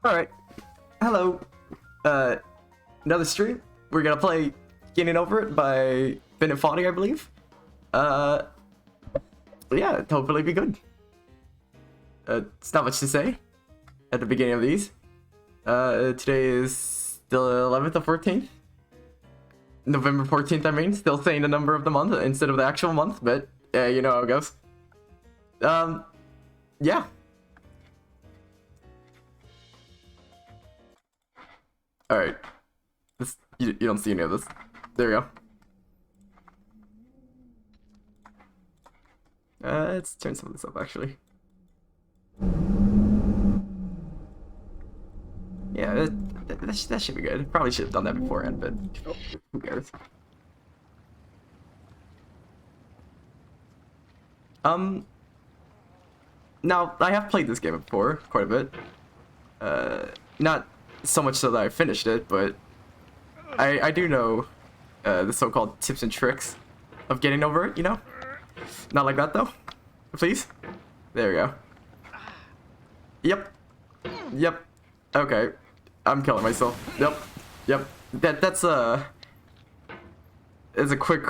Alright. Hello. Another stream. We're gonna play Getting Over It by Metaphorical, I believe. Yeah, hopefully be good. It's not much to say at the beginning of these. Today is the 11th or 14th? November 14th, I mean. Still saying the number of the month instead of the actual month, but yeah, you know how it goes. Yeah. Alright. You don't see any of this. There we go. Let's turn some of this up, actually. Yeah, that should be good. Probably should have done that beforehand, but who cares? Now, I have played this game before, quite a bit. Not so much so that I finished it, but I do know the so-called tips and tricks of getting over it, you know? Not like that, though. Please? There we go. Yep. Yep. Okay. I'm killing myself. Yep. Yep. That's a quick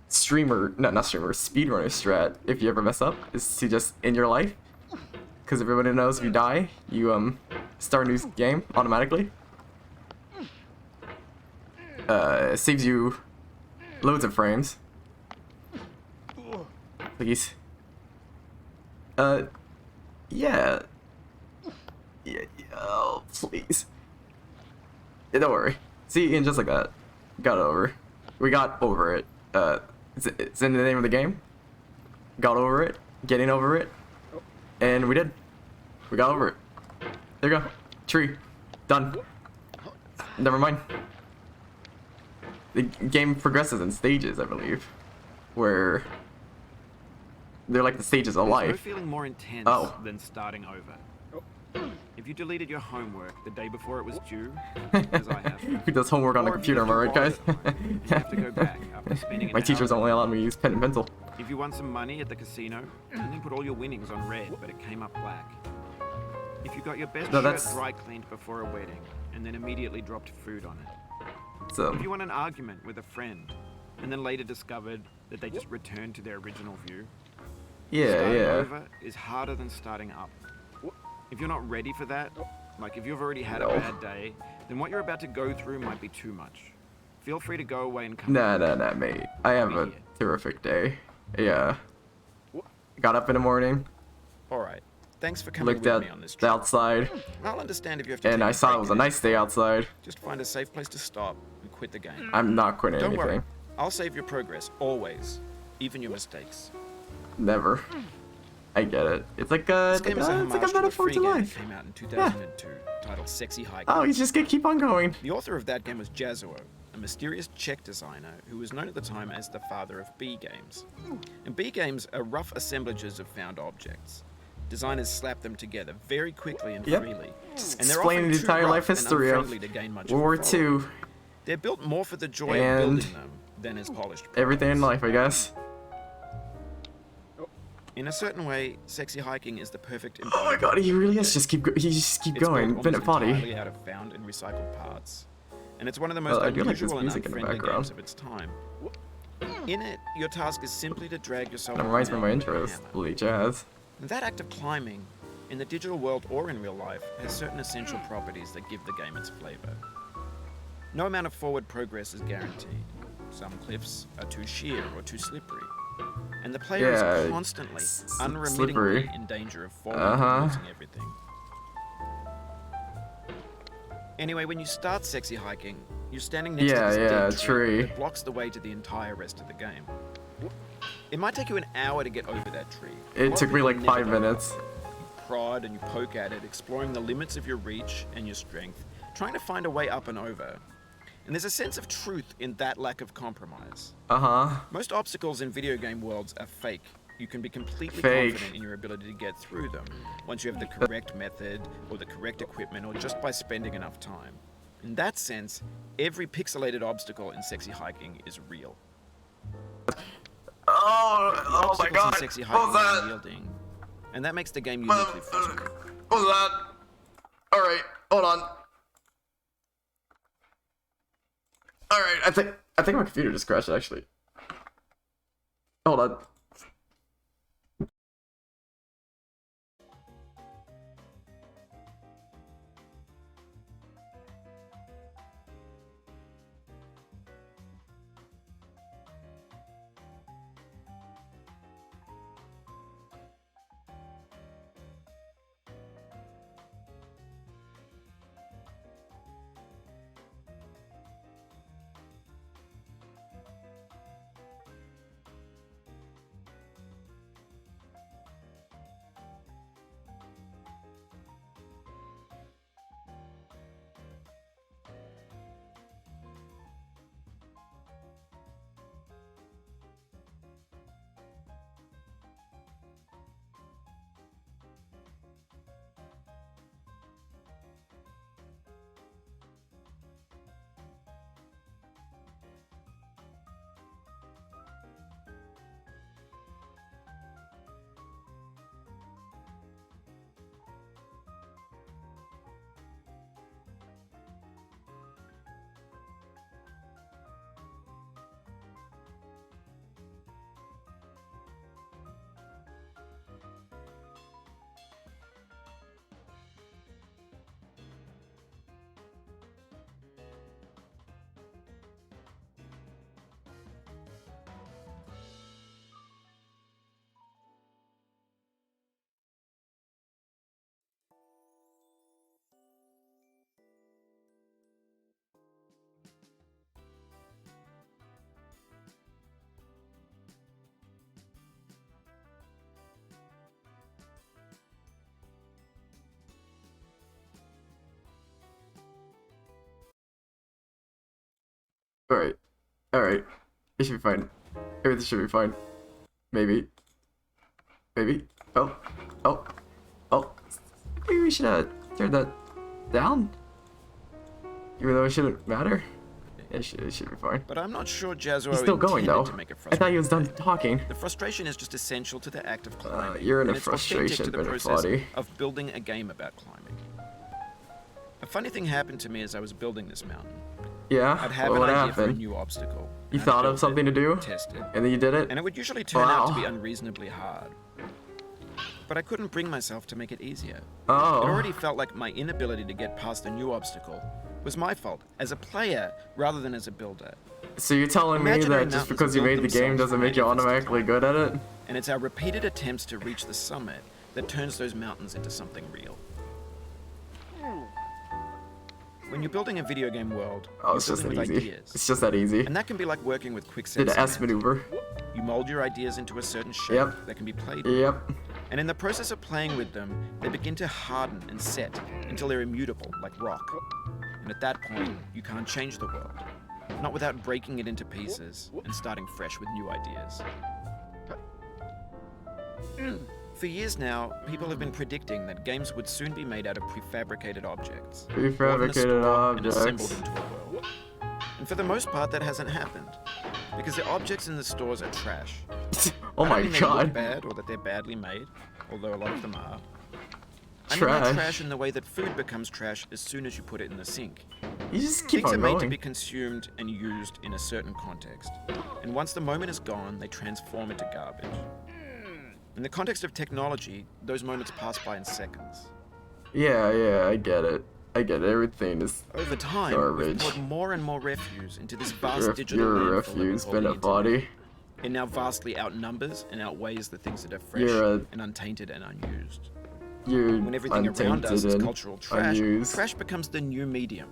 streamer, not streamer, speedrunner strat if you ever mess up, is to just end your life. Because everybody knows if you die, you start a new game automatically. It saves you loads of frames. Please. Yeah. Yeah, oh, please. Yeah, don't worry. See, and just like that. Got it over. We got over it. It's in the name of the game. Got over it. Getting over it. And we did. We got over it. There you go. Tree. Done. Never mind. The game progresses in stages, I believe. Where they're like the stages of life. There's no feeling more intense than starting over. If you deleted your homework the day before it was due, as I have, who does homework on a computer, am I right, guys? You have to go back after spending an My teachers only allowed me to use pen and pencil. If you won some money at the casino, and then put all your winnings on red, but it came up black. If you got your best shirt dry cleaned before a wedding, and then immediately dropped food on it. If you won an argument with a friend, and then later discovered that they just returned to their original view. Starting over is harder than starting up. If you're not ready for that, like if you've already had a bad day, then what you're about to go through might be too much. Feel free to go away and come back. Nah, mate. I have a terrific day. Yeah. Got up in the morning. Alright. Thanks for coming with me on this trip. Outside. I'll understand if you have to and I saw it was a nice day outside. Just find a safe place to stop and quit the game. I'm not quitting anything. Don't worry. I'll save your progress, always. Even your mistakes. Never. I get it. It's like a metaphor to life. Came out in 2002, titled Sexy Hiking. Oh, you just get keep on going. The author of that game was Jazuo, a mysterious Czech designer who was known at the time as the father of B games. And B games are rough assemblages of found objects. Designers slap them together very quickly and freely. Just and they're explaining the entire life history of World War II. They're built more for the joy of building them than as polished products. Everything in life, I guess. In a certain way, Sexy Hiking is the perfect Oh my god, he really is just keep going. Been at party. Entirely out of found and recycled parts. And it's one of the most unusual and unfriendly games of its time. In it, your task is simply to drag yourself. That reminds me of my intros, Blue Jazz. And that act of climbing, in the digital world or in real life, has certain essential properties that give the game its flavor. No amount of forward progress is guaranteed. Some cliffs are too sheer or too slippery. And the player is constantly, unremittingly in danger of falling and losing everything. Anyway, when you start Sexy Hiking, you're standing next to this dead tree that blocks the way to the entire rest of the game. It might take you an hour to get over that tree. It took me like 5 minutes. You prod and you poke at it, exploring the limits of your reach and your strength, trying to find a way up and over. And there's a sense of truth in that lack of compromise. Most obstacles in video game worlds are fake. You can be completely confident in your ability to get through them once you have the correct method or the correct equipment or just by spending enough time. In that sense, every pixelated obstacle in Sexy Hiking is real. Oh my god. Sexy Hiking are unyielding, and that makes the game uniquely frustrating. What was that? Alright, hold on. Alright, I think my computer just crashed actually. Hold on. Alright. Alright. It should be fine. Everything should be fine. Maybe. Maybe. Oh. Oh. Oh. Maybe we should turn that down? Even though it shouldn't matter? It should be fine. But I'm not sure Jazzo He's still going though. I thought he was done talking. The frustration is just essential to the act of climbing. You're in a frustration, to the process of building a game about climbing. A funny thing happened to me as I was building this mountain. Yeah? I'd have an idea for a new obstacle. You thought of something to do? Test it. And then you did it? And it would usually turn out to be unreasonably hard. But I couldn't bring myself to make it easier. Oh. It already felt like my inability to get past a new obstacle was my fault, as a player rather than as a builder. So you're telling me that just because you made the game doesn't make you automatically good at it? And it's our repeated attempts to reach the summit that turns those mountains into something real. When you're building a video game world, you're building with ideas. It's just that easy. And that can be like working with quicksand. Did the S maneuver. You mold your ideas into a certain shape that can be played with. Yep. And in the process of playing with them, they begin to harden and set until they're immutable, like rock. And at that point, you can't change the world. Not without breaking it into pieces and starting fresh with new ideas. For years now, people have been predicting that games would soon be made out of prefabricated objects. Prefabricated objects. And assembled into a world. And for the most part, that hasn't happened. Because the objects in the stores are trash. Oh my God. They look bad or that they're badly made, although a lot of them are. I mean, they're trash in the way that food becomes trash as soon as you put it in the sink. You just keep Things on are going. made to be consumed and used in a certain context. And once the moment is gone, they transform into garbage. In the context of technology, those moments pass by in seconds. Yeah, I get it. Everything is over time, garbage. We've poured more and more refuse into this vast digital landfill. Your refuse, Bennett body. It now vastly outnumbers and outweighs the things that are fresh and untainted and unused. When everything around us is cultural trash, trash becomes the new medium,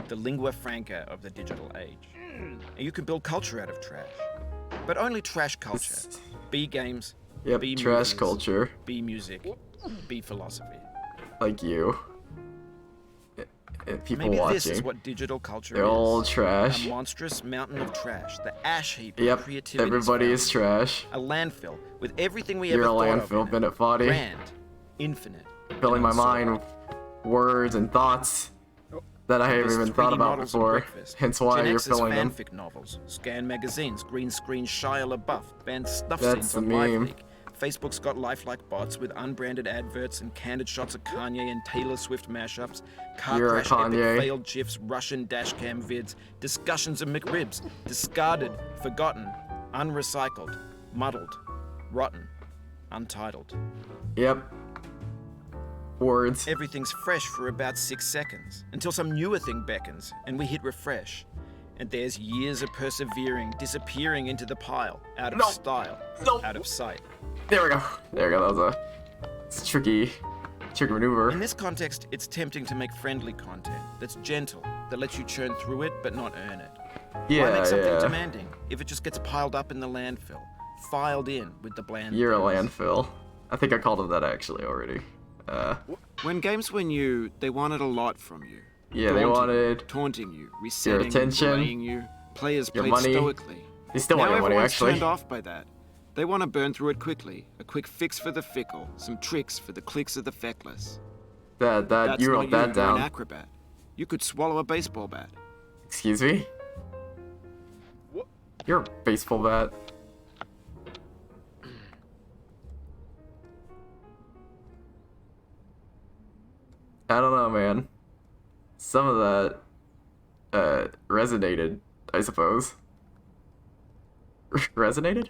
the lingua franca of the digital age. And you can build culture out of trash. But only trash culture. B games, B trash movies, culture. B music, B philosophy. Like you. People Maybe watching. This is what digital culture They're is. all trash. A monstrous mountain of trash. The ash heap of creativity. Everybody is trash. A landfill with everything we You're ever thought of. You're a landfill, Bennett body. Grand, infinite. Filling my mind with words and thoughts that I haven't even thought about before. Hence why you're filling them. Fanfic novels, scan magazines, green screen Shia LaBeouf, banned snuff That's scenes on a meme. LiveLeak, Facebook's got lifelike bots with unbranded adverts and candid shots of Kanye and Taylor Swift mashups, car crash epic failed GIFs, Russian dashcam vids, discussions of McRibs, discarded, forgotten, unrecycled, muddled, rotten, untitled. Yep. Words. Everything's fresh for about 6 seconds, until some newer thing beckons, and we hit refresh. And there's years of persevering, disappearing into the pile, out of style, out of sight. There we go. That was it's a tricky maneuver. In this context, it's tempting to make friendly content that's gentle, that lets you churn through it but not earn it. Why make something demanding if it just gets piled up in the landfill, filed in with the bland You're things? A landfill. I think I called it that actually already. When games were new, they wanted a lot from you. Yeah, they wanted taunting you, resetting, your attention, playing you. Players your played money. stoically. They still want your money, actually. Turned off by that. They want to burn through it quickly. A quick fix for the fickle, some tricks for the clicks of the feckless. That you wrote that down. You're an acrobat. You could swallow a baseball bat. Excuse me? What? You're a baseball bat. I don't know, man. Some of that resonated, I suppose. Resonated?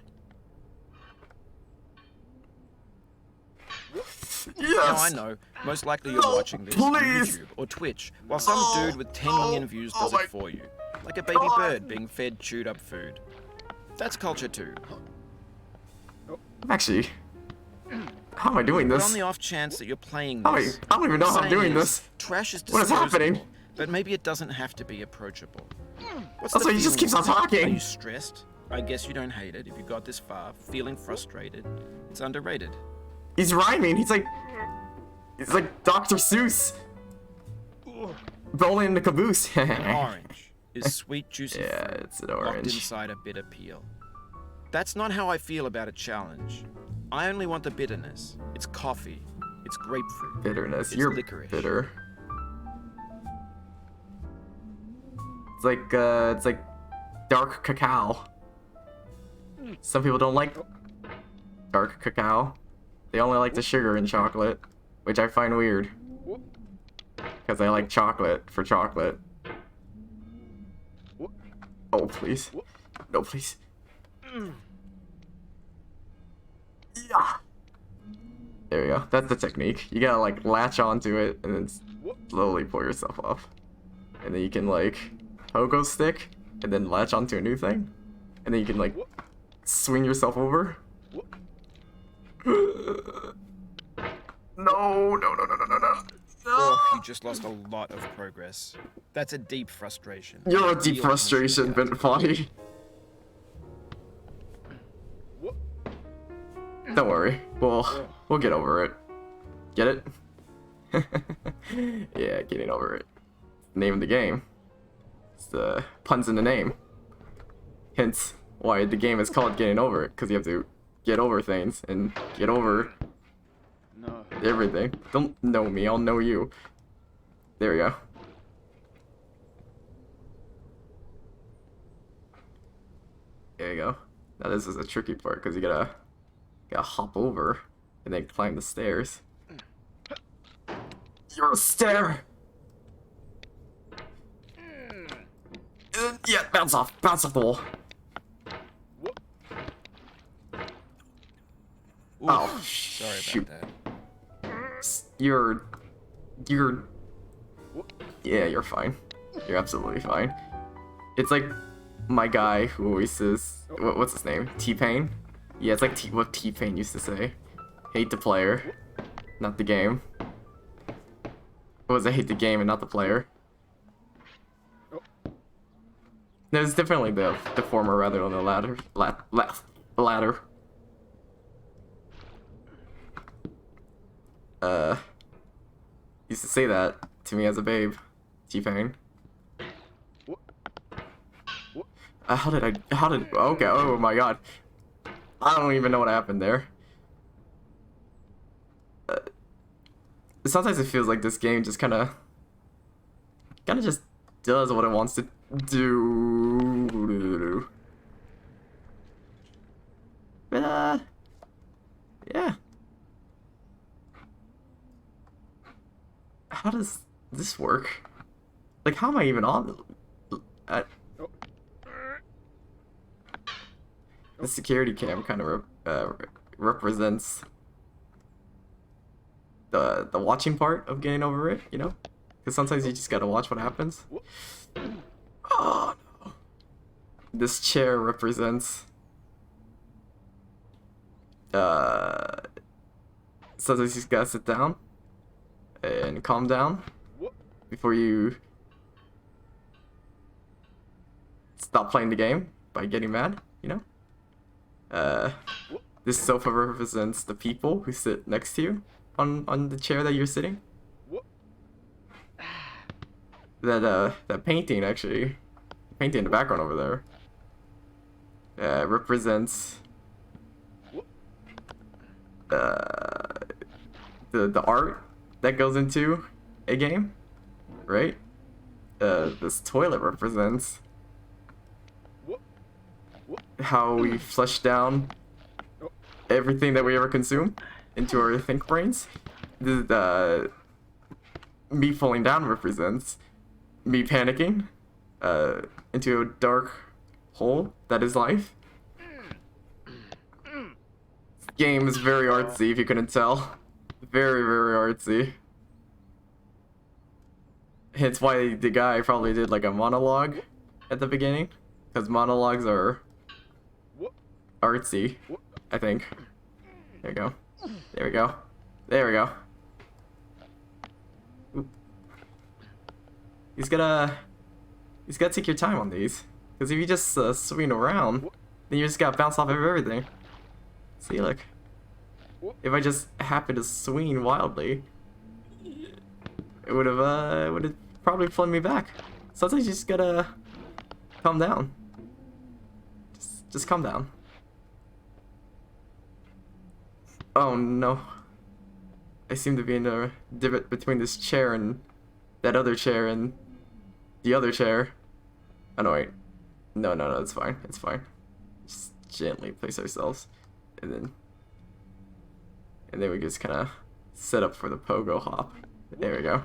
Yes! Now I know. Most likely you're watching this on YouTube or Twitch, while some dude with 10 million views does it for you. Like a baby bird being fed chewed up food. That's culture too. Actually, how am I doing this? But on the off chance that you're playing this, I don't even know how I'm doing this. Trash is what is happening? But maybe it doesn't have to be approachable. Also, he just keeps on talking. Are you stressed? I guess you don't hate it if you got this far. Feeling frustrated. It's underrated. He's rhyming. He's like Dr. Seuss. Rolling in the caboose. An orange is sweet, juicy fruit. Yeah, it's an orange. Locked inside a bitter peel. That's not how I feel about a challenge. I only want the bitterness. It's coffee. It's grapefruit. Bitterness. It's You're licorice. bitter. It's like dark cacao. Some people don't like dark cacao. They only like the sugar in chocolate, which I find weird. Because I like chocolate for chocolate. Oh, please. No, please. Yeah. There we go. That's the technique. You gotta like latch onto it and then slowly pull yourself up. And then you can like pogo stick and then latch onto a new thing. And then you can like swing yourself over. No. Oh, you just lost a lot of progress. That's a deep frustration. You're a deep frustration, Body. Don't worry. We'll get over it. Get it? Yeah, getting over it. Name of the game. It's the puns in the name. Hence why the game is called Getting Over It, because you have to get over things and get over everything. Don't know me, I'll know you. There we go. There you go. Now this is a tricky part because you gotta hop over and then climb the stairs. You're a stair! Yeah, bounce off the wall. Ooh, oh, sorry shoot. About that. Yeah, you're fine. You're absolutely fine. It's like my guy who always says, what's his name? T-Pain? Yeah, it's like what T-Pain used to say. Hate the player, not the game. What was it? Hate the game and not the player. No, it's definitely the former rather than the latter. Latter. Used to say that to me as a babe. T-Pain. Okay, oh my god. I don't even know what happened there. Sometimes it feels like this game just kinda just does what it wants to do. how does this work? Like, how am I even on the security cam kind of represents the watching part of getting over it, you know? Because sometimes you just gotta watch what happens. Oh no. This chair represents sometimes you just gotta sit down and calm down before you stop playing the game by getting mad, you know? This sofa represents the people who sit next to you on the chair that you're sitting. That painting, actually, painting in the background over there, represents the art that goes into a game, right? This toilet represents how we flush down everything that we ever consume into our think brains. Me falling down represents me panicking into a dark hole that is life. This game is very artsy, if you couldn't tell. Very, very artsy. Hence why the guy probably did like a monologue at the beginning, because monologues are artsy, I think. There we go. There we go. There we go. Oop. He's gotta take your time on these, because if you just swing around, then you just gotta bounce off of everything. See, look. If I just happen to swing wildly, it would have probably flung me back. Sometimes you just gotta calm down. Just calm down. Oh no. I seem to be in a divot between this chair and that other chair and the other chair. Oh no, wait. No, it's fine. It's fine. Just gently place ourselves. And then we just kind of set up for the pogo hop. There we go.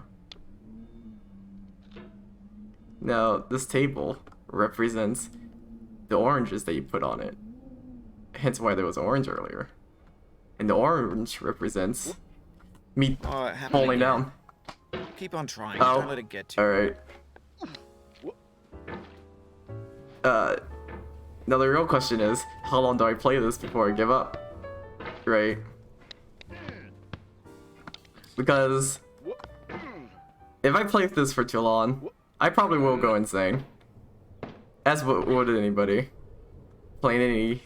Now, this table represents the oranges that you put on it. Hence why there was orange earlier. And the orange represents me falling down. Keep on trying. Don't let it get to you. Alright. Now the real question is, how long do I play this before I give up? Right? Because if I play this for too long, I probably will go insane. As would anybody playing any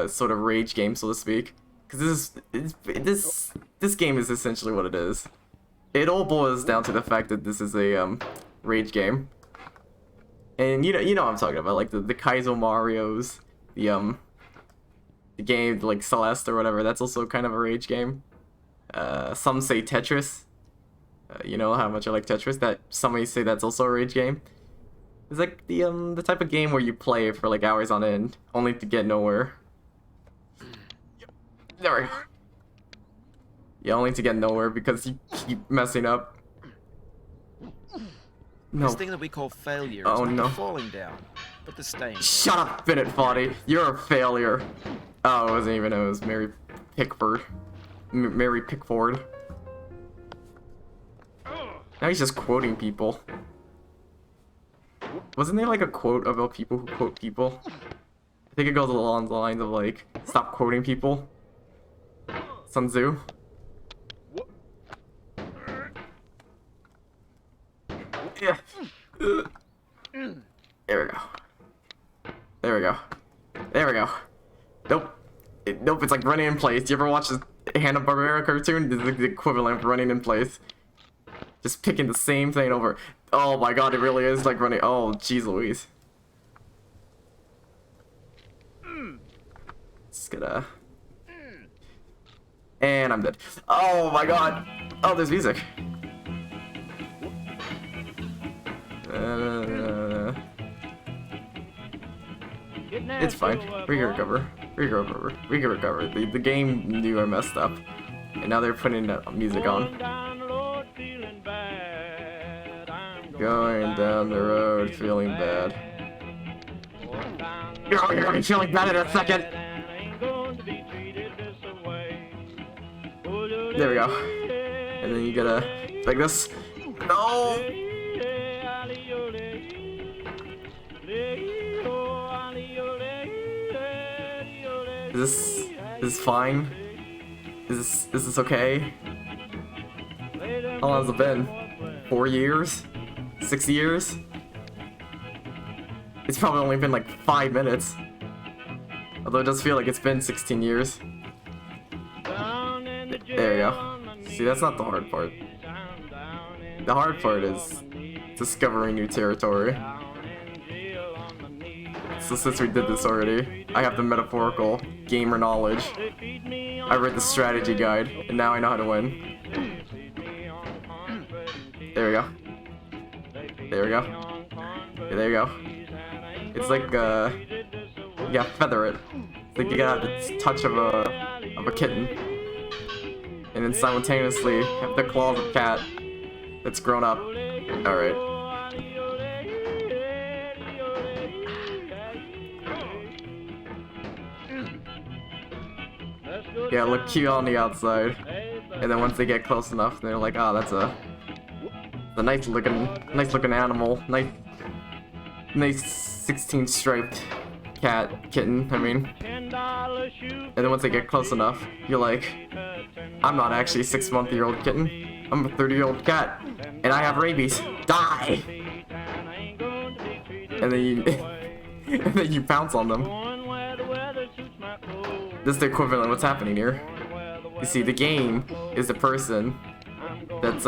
sort of rage game, so to speak. Because this game is essentially what it is. It all boils down to the fact that this is a rage game. And you know what I'm talking about, like the Kaizo Marios, the game like Celeste or whatever. That's also kind of a rage game. Some say Tetris. You know how much I like Tetris. That somebody say that's also a rage game. It's like the type of game where you play for like hours on end, only to get nowhere. There we go. Yeah, only to get nowhere because you keep messing up. No. This thing that we call failure is not falling down, but the staying. Shut up, Finite Foddy. You're a failure. Oh, it wasn't even. It was Mary Pickford. Mary Pickford. Now he's just quoting people. Wasn't there like a quote about people who quote people? I think it goes along the lines of like, stop quoting people. Sun Tzu. Yeah. There we go. There we go. There we go. Nope. Nope, it's like running in place. You ever watch the Hanna-Barbera cartoon? It's the equivalent of running in place. Just picking the same thing over. Oh my god, it really is like running. Oh, jeez Louise. Just gonna... And I'm dead. Oh my god. Oh, there's music. It's fine. We can recover. We can recover. We can recover. The game knew I messed up, and now they're putting that music on. Going down the road, feeling bad. You're gonna be feeling bad in a second. There we go. And then you gotta like this. No. Is this fine? Is this okay? How long has it been? 4 years? 6 years? It's probably only been like 5 minutes. Although it does feel like it's been 16 years. There we go. See, that's not the hard part. The hard part is discovering new territory. So since we did this already, I have the metaphorical gamer knowledge. I read the strategy guide, and now I know how to win. There we go. There we go. There you go. It's like, you gotta feather it. It's like you gotta have the touch of a kitten. And then simultaneously have the claws of a cat that's grown up. Alright. Yeah, look cute on the outside. And then once they get close enough, they're like, oh, that's a nice looking animal. Nice 16 striped kitten, I mean. And then once they get close enough, you're like, I'm not actually a 6-month-old kitten. I'm a 30-year-old cat. And I have rabies. Die! And then you and then you pounce on them. This is the equivalent of what's happening here. You see, the game is the person that's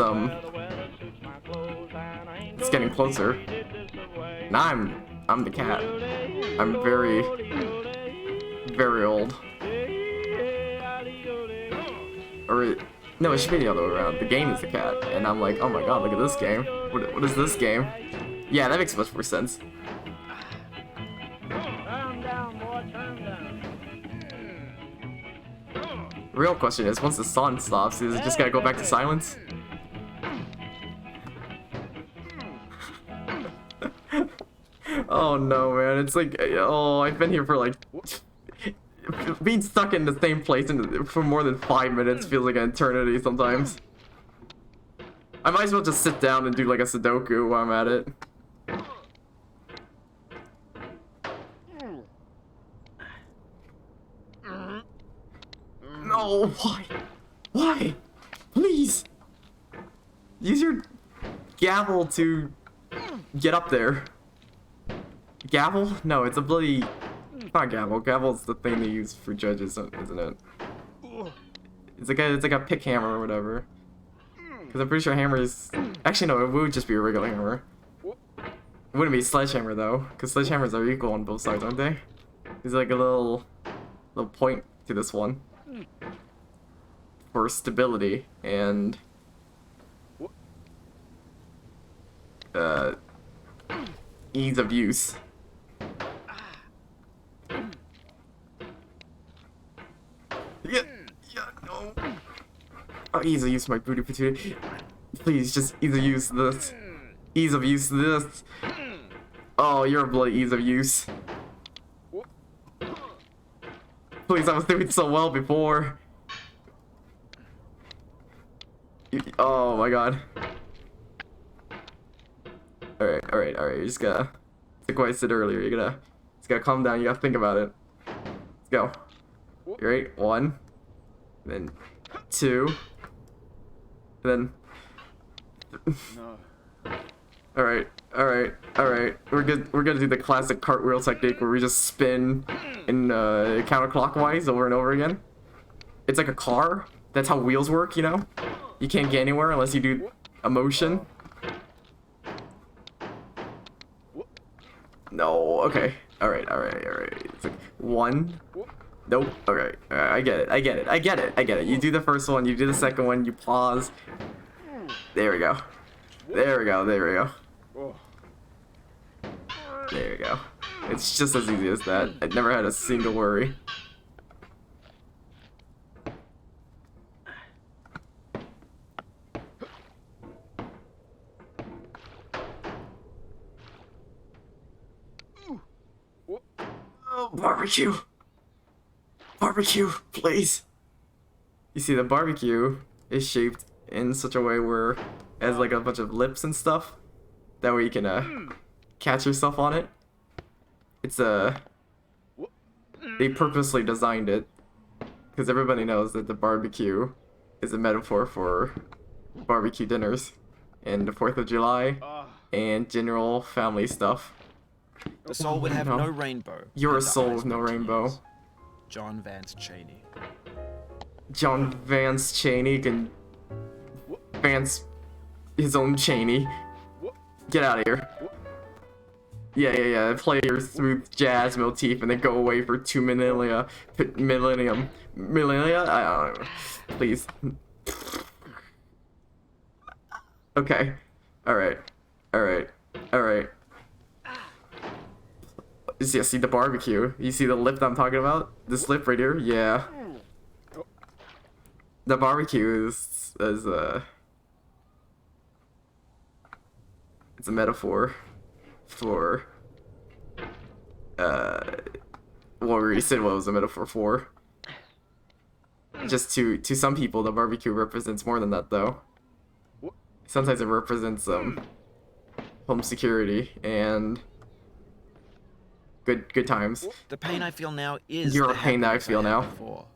it's getting closer. And I'm the cat. I'm very old. Or no, it should be the other way around. The game is the cat, and I'm like, oh my god, look at this game. What is this game? Yeah, that makes much more sense. The real question is, once the sun stops, is it just gotta go back to silence? Oh no, man, it's like, oh, I've been here for like, being stuck in the same place for more than 5 minutes feels like an eternity sometimes. I might as well just sit down and do like a Sudoku while I'm at it. No, why? Why? Please! Use your gavel to get up there. Gavel? No, it's a bloody... Not gavel. Gavel's the thing they use for judges, isn't it? It's like a pick hammer or whatever. Because I'm pretty sure hammers... Actually, no, it would just be a regular hammer. It wouldn't be a sledgehammer, though. Because sledgehammers are equal on both sides, aren't they? There's like a little point to this one. For stability and... ease of use. Yeah, no. Oh, ease of use my booty patootie. Please, just ease of use this. Ease of use this. Oh, you're a bloody ease of use. Please, I was doing so well before. Oh my god. Alright. You just gotta, like what I said earlier, you just gotta calm down, you gotta think about it. Let's go. You ready? 1, then 2, then... Alright. We're gonna do the classic cartwheel technique where we just spin in counterclockwise over and over again. It's like a car. That's how wheels work, you know? You can't get anywhere unless you do a motion. No, okay. Alright. It's like 1. Nope. Okay. I get it. You do the first one, you do the second one, you pause. There we go. There we go. It's just as easy as that. I never had a single worry. barbecue. Barbecue, please. You see, the barbecue is shaped in such a way where it has like a bunch of lips and stuff. That way you can catch yourself on it. It's they purposely designed it because everybody knows that the barbecue is a metaphor for barbecue dinners and the 4th of July and general family stuff. The soul would have no rainbow. You're a soul with no rainbow. John Vance Cheney. John Vance Cheney can Vance his own Cheney. Get out of here. Yeah. Play your smooth jazz motif and then go away for 2 millennia. Millennia? I don't know. Please. Okay. Alright. See the barbecue? You see the lip that I'm talking about? This lip right here? Yeah. The barbecue is it's a metaphor for what you said what was a metaphor for. Just to some people the barbecue represents more than that though. Sometimes it represents home security and good times. The pain I feel now is your pain that I feel now. Before.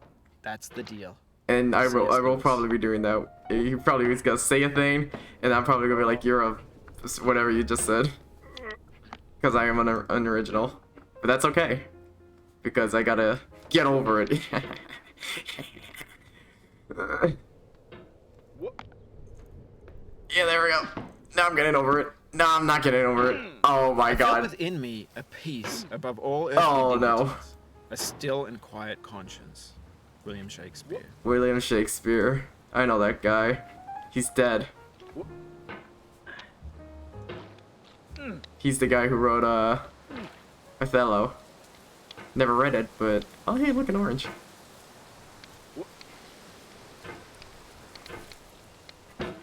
That's the deal. And I will probably be doing that. He probably was gonna say a thing, and I'm probably gonna be like, "You're a whatever you just said," because I am unoriginal. But that's okay, because I gotta get over it. Yeah, there we go. Now I'm getting over it. No, I'm not getting over it. Oh my god. I felt within me a peace above all earthly no. A still and quiet conscience. William Shakespeare. William Shakespeare. I know that guy. He's dead. He's the guy who wrote Othello. Never read it, but oh hey, look, an orange.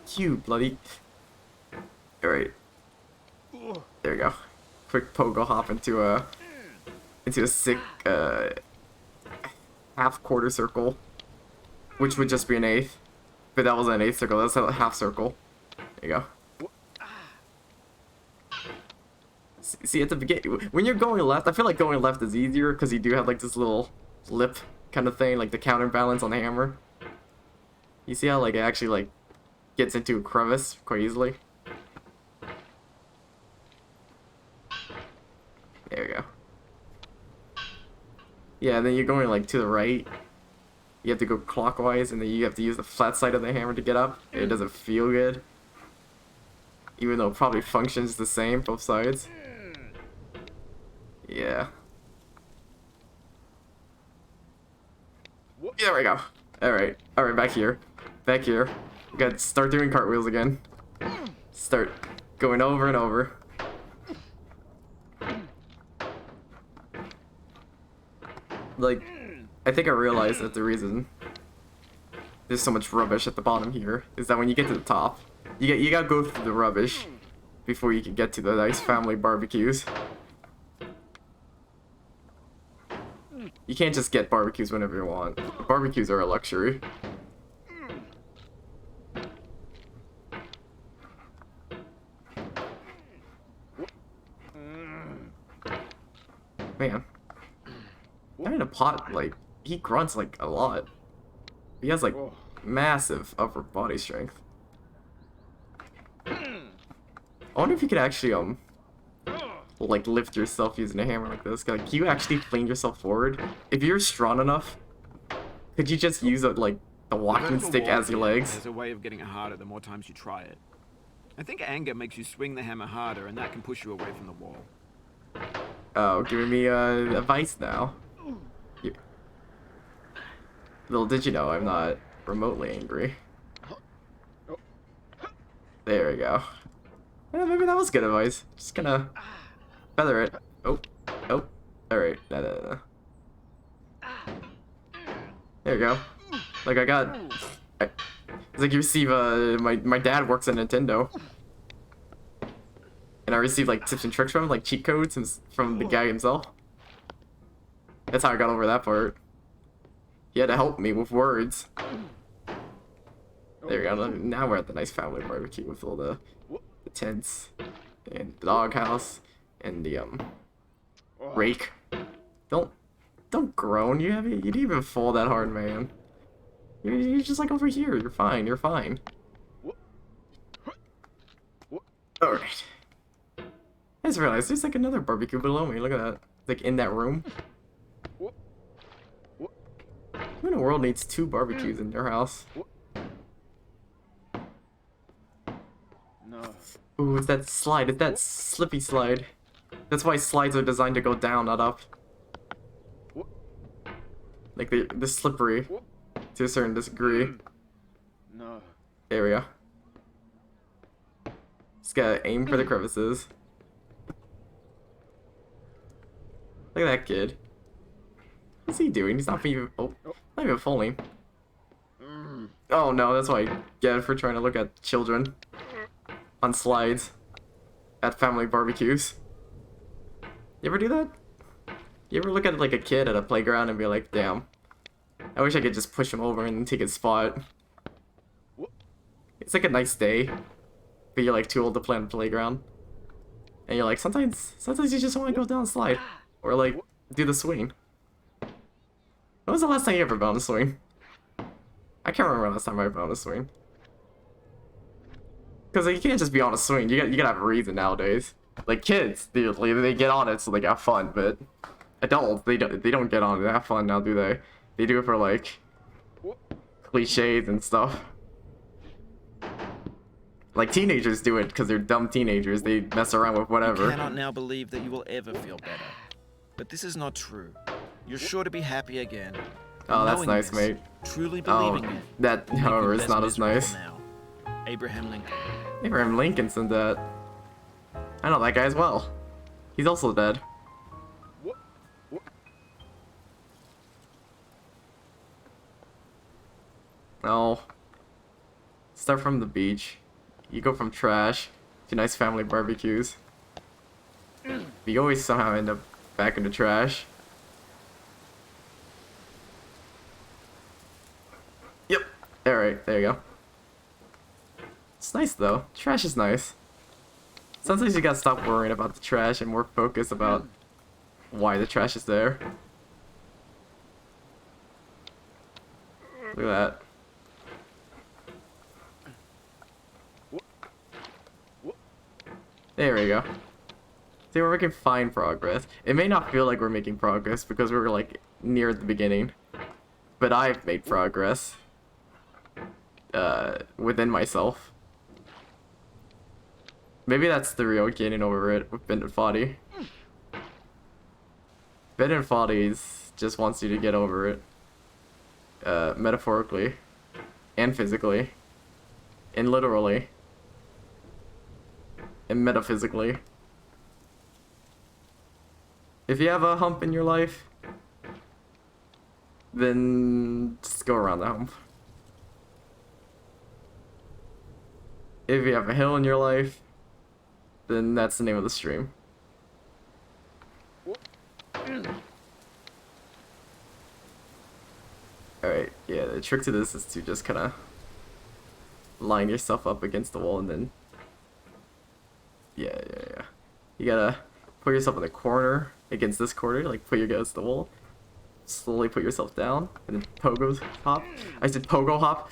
Cute, bloody. Alright. There we go. Quick pogo hop into a sick half quarter circle, which would just be an eighth, but that wasn't an eighth circle. That's a half circle. There you go. See at the beginning when you're going left, I feel like going left is easier because you do have like this little lip kind of thing, like the counterbalance on the hammer. You see how like it actually like gets into a crevice quite easily. There we go. Yeah, and then you're going like to the right. You have to go clockwise, and then you have to use the flat side of the hammer to get up. It doesn't feel good, even though it probably functions the same both sides. Yeah. There we go. Alright, back here. We gotta start doing cartwheels again. Start going over and over. Like, I think I realized that the reason there's so much rubbish at the bottom here is that when you get to the top, you gotta go through the rubbish before you can get to the nice family barbecues. You can't just get barbecues whenever you want. Barbecues are a luxury. Man. That in a pot, like, he grunts, like, a lot. He has, like, massive upper body strength. I wonder if you could actually, like, lift yourself using a hammer like this. Like, can you actually fling yourself forward? If you're strong enough, could you just use, like, the walking stick as your legs? There's a way of getting it harder the more times you try it. I think anger makes you swing the hammer harder, and that can push you away from the wall. Oh, giving me, advice now. Little did you know, I'm not remotely angry. There we go. Yeah, maybe that was good advice. Just gonna feather it. Oh. Alright. No. There you go. Like I got... it's like you receive, my dad works at Nintendo. And I receive like tips and tricks from him, like cheat codes from the guy himself. That's how I got over that part. He had to help me with words. There we go. Now we're at the nice family barbecue with all the tents and the doghouse and the rake. Don't groan. You didn't even fall that hard, man. You're just like over here. You're fine. You're fine. All right. I just realized there's like another barbecue below me. Look at that. It's like in that room. Who in the world needs 2 barbecues in their house? No. Ooh, it's that slide. It's that slippy slide. That's why slides are designed to go down, not up. Like they're slippery to a certain degree. No. There we go. Just gotta aim for the crevices. Look at that kid. What's he doing? He's not even. Oh, not even falling. Oh no, that's what I get for trying to look at children on slides at family barbecues. You ever do that? You ever look at like a kid at a playground and be like, damn, I wish I could just push him over and take his spot. It's like a nice day, but you're like too old to play on the playground. And you're like, sometimes you just want to go down a slide. Or like, do the swing. When was the last time you ever been on a swing? I can't remember the last time I ever been on a swing. Because like, you can't just be on a swing, you gotta have a reason nowadays. Like kids, they get on it so they have fun, but adults, they don't get on it to have fun now, do they? They do it for like cliches and stuff. Like teenagers do it because they're dumb teenagers. They mess around with whatever. You cannot now believe that you will ever feel better. But this is not true. You're sure to be happy again. Oh, that's nice, this, mate. Truly believing it. That, however, is not as nice. Now. Abraham Lincoln. Abraham Lincoln said that. I know that guy as well. He's also dead. No. Start from the beach. You go from trash to nice family barbecues. But you always somehow end up back in the trash. Yep. Alright, there you go. It's nice though. Trash is nice. Sometimes you gotta stop worrying about the trash and more focus about why the trash is there. Look at that. There we go. See, we're making fine progress. It may not feel like we're making progress because we're like near the beginning, but I've made progress within myself. Maybe that's the real getting over it with Ben and Foddy. Ben and Foddy's just wants you to get over it, metaphorically, and physically, and literally, and metaphysically. If you have a hump in your life, then just go around the hump. If you have a hill in your life, then that's the name of the stream. Alright, yeah, the trick to this is to just kind of line yourself up against the wall and then... Yeah. You gotta put yourself in the corner, against this corner, like put your guys to the wall. Slowly put yourself down, and then pogo hop. I said pogo hop.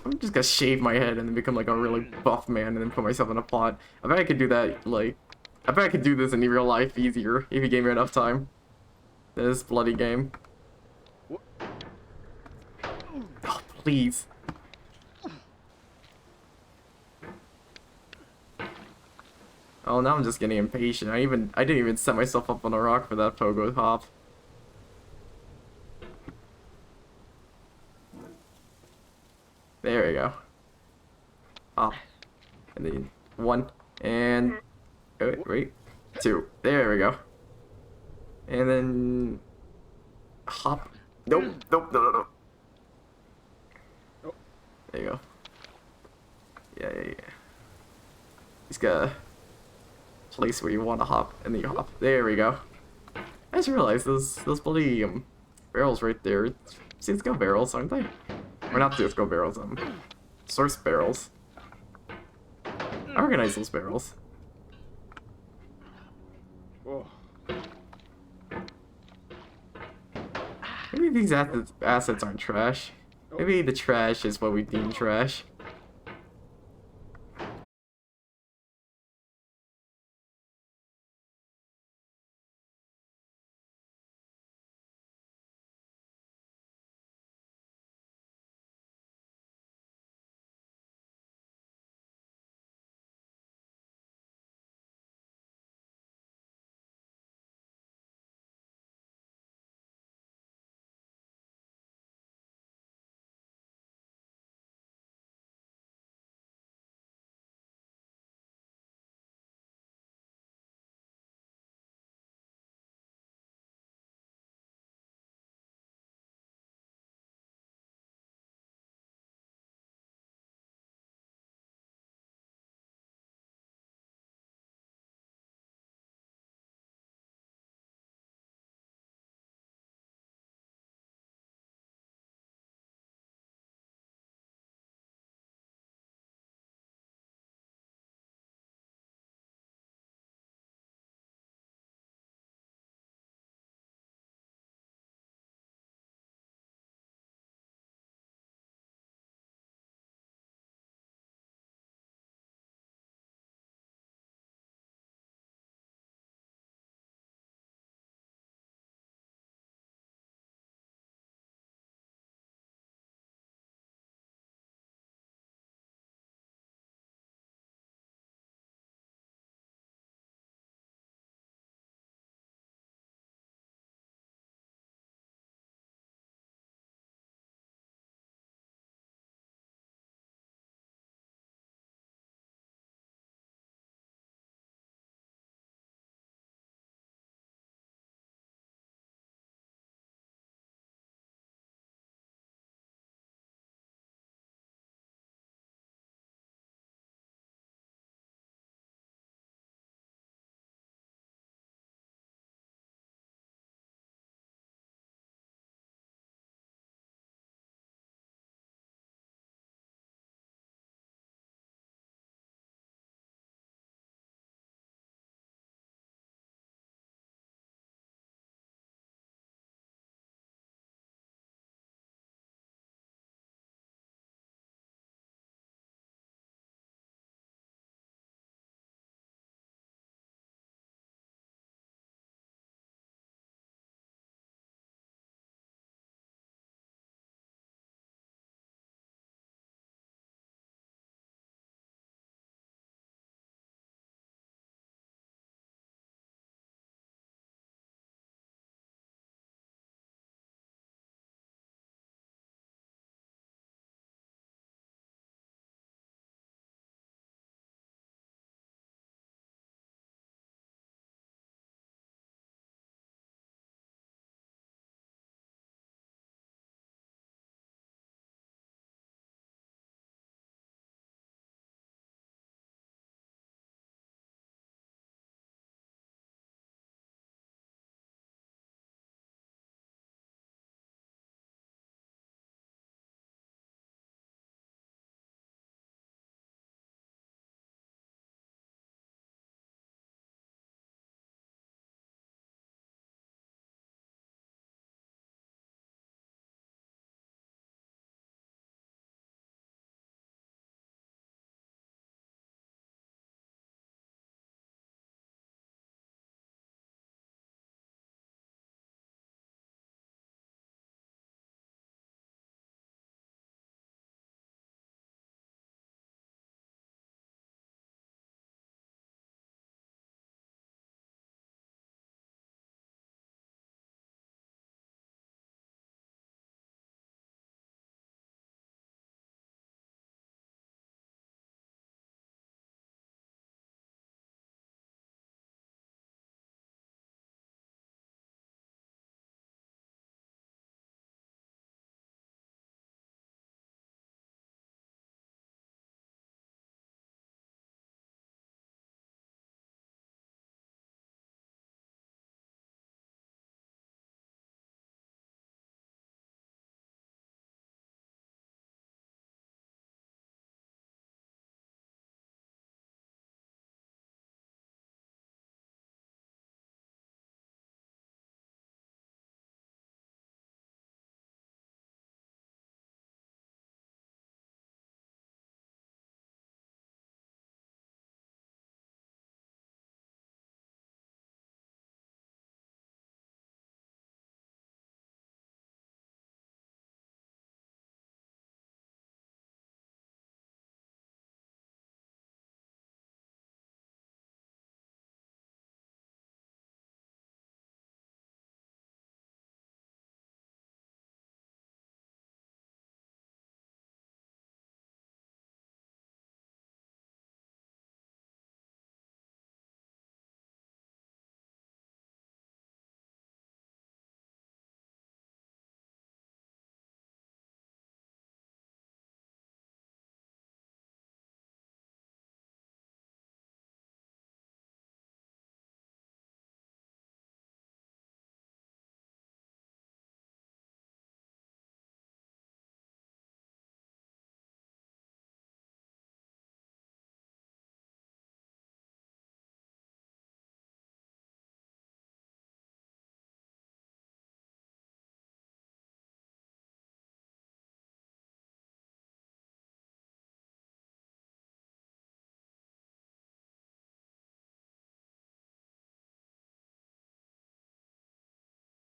I'm just gonna shave my head and then become like a really buff man and then put myself in a pot. I bet I could do that, like... I bet I could do this in real life easier if you gave me enough time. This bloody game. Oh, please. Oh, now I'm just getting impatient. I didn't even set myself up on a rock for that pogo hop. There we go. Hop. And then 1 and wait. 2. There we go. And then hop. Nope. There you go. Yeah. Just got place where you want to hop, and then you hop. There we go. I just realized those bloody barrels right there. CS:GO barrels, aren't they? Or not CS:GO barrels. Source barrels. I recognize those barrels. Whoa. Maybe these assets aren't trash. Maybe the trash is what we deem trash.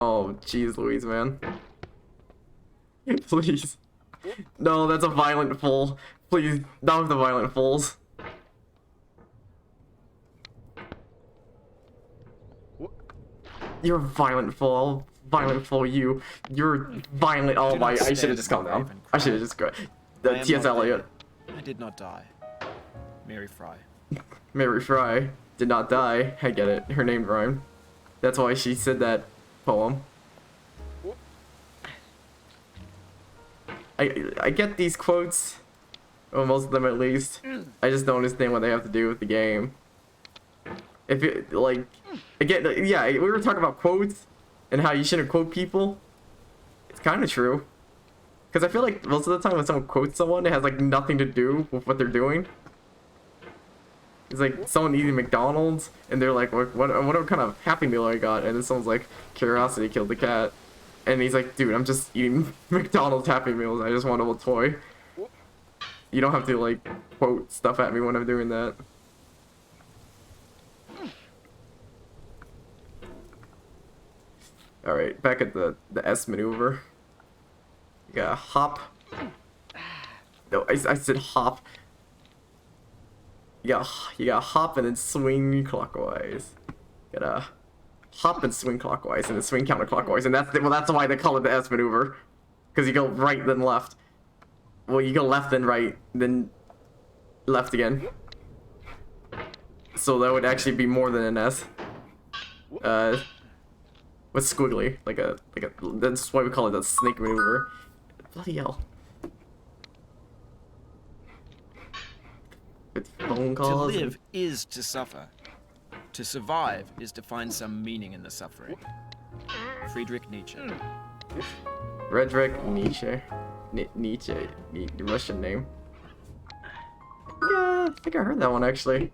Oh, jeez Louise, man. Please. No, that's a violent fall. Please, not with the violent falls. You're a violent fall. Violent fall, you. You're violent. Oh my, I should have just calmed down. I should have just got. T.S. Eliot. I did not die. Mary Fry. Mary Fry did not die. I get it. Her name rhymed. That's why she said that poem. I get these quotes, or most of them at least. I just don't understand what they have to do with the game. If it, like, again, yeah, we were talking about quotes and how you shouldn't quote people. It's kind of true. Because I feel like most of the time when someone quotes someone, it has like nothing to do with what they're doing. It's like someone eating McDonald's and they're like, what kind of Happy Meal I got? And then someone's like, curiosity killed the cat. And he's like, dude, I'm just eating McDonald's Happy Meals. I just want a little toy. You don't have to like quote stuff at me when I'm doing that. Alright, back at the S maneuver. You gotta hop. No, I said hop. You gotta hop and then swing clockwise. You gotta hop and swing clockwise and then swing counterclockwise, and that's why they call it the S maneuver. Because you go right then left. Well, you go left then right, then left again. So that would actually be more than an S. What's squiggly? That's why we call it the snake maneuver. Bloody hell. With phone calls. To live is to suffer. To survive is to find some meaning in the suffering. Friedrich Nietzsche. Friedrich Nietzsche. Nietzsche. Russian name. Yeah, I think I heard that one actually.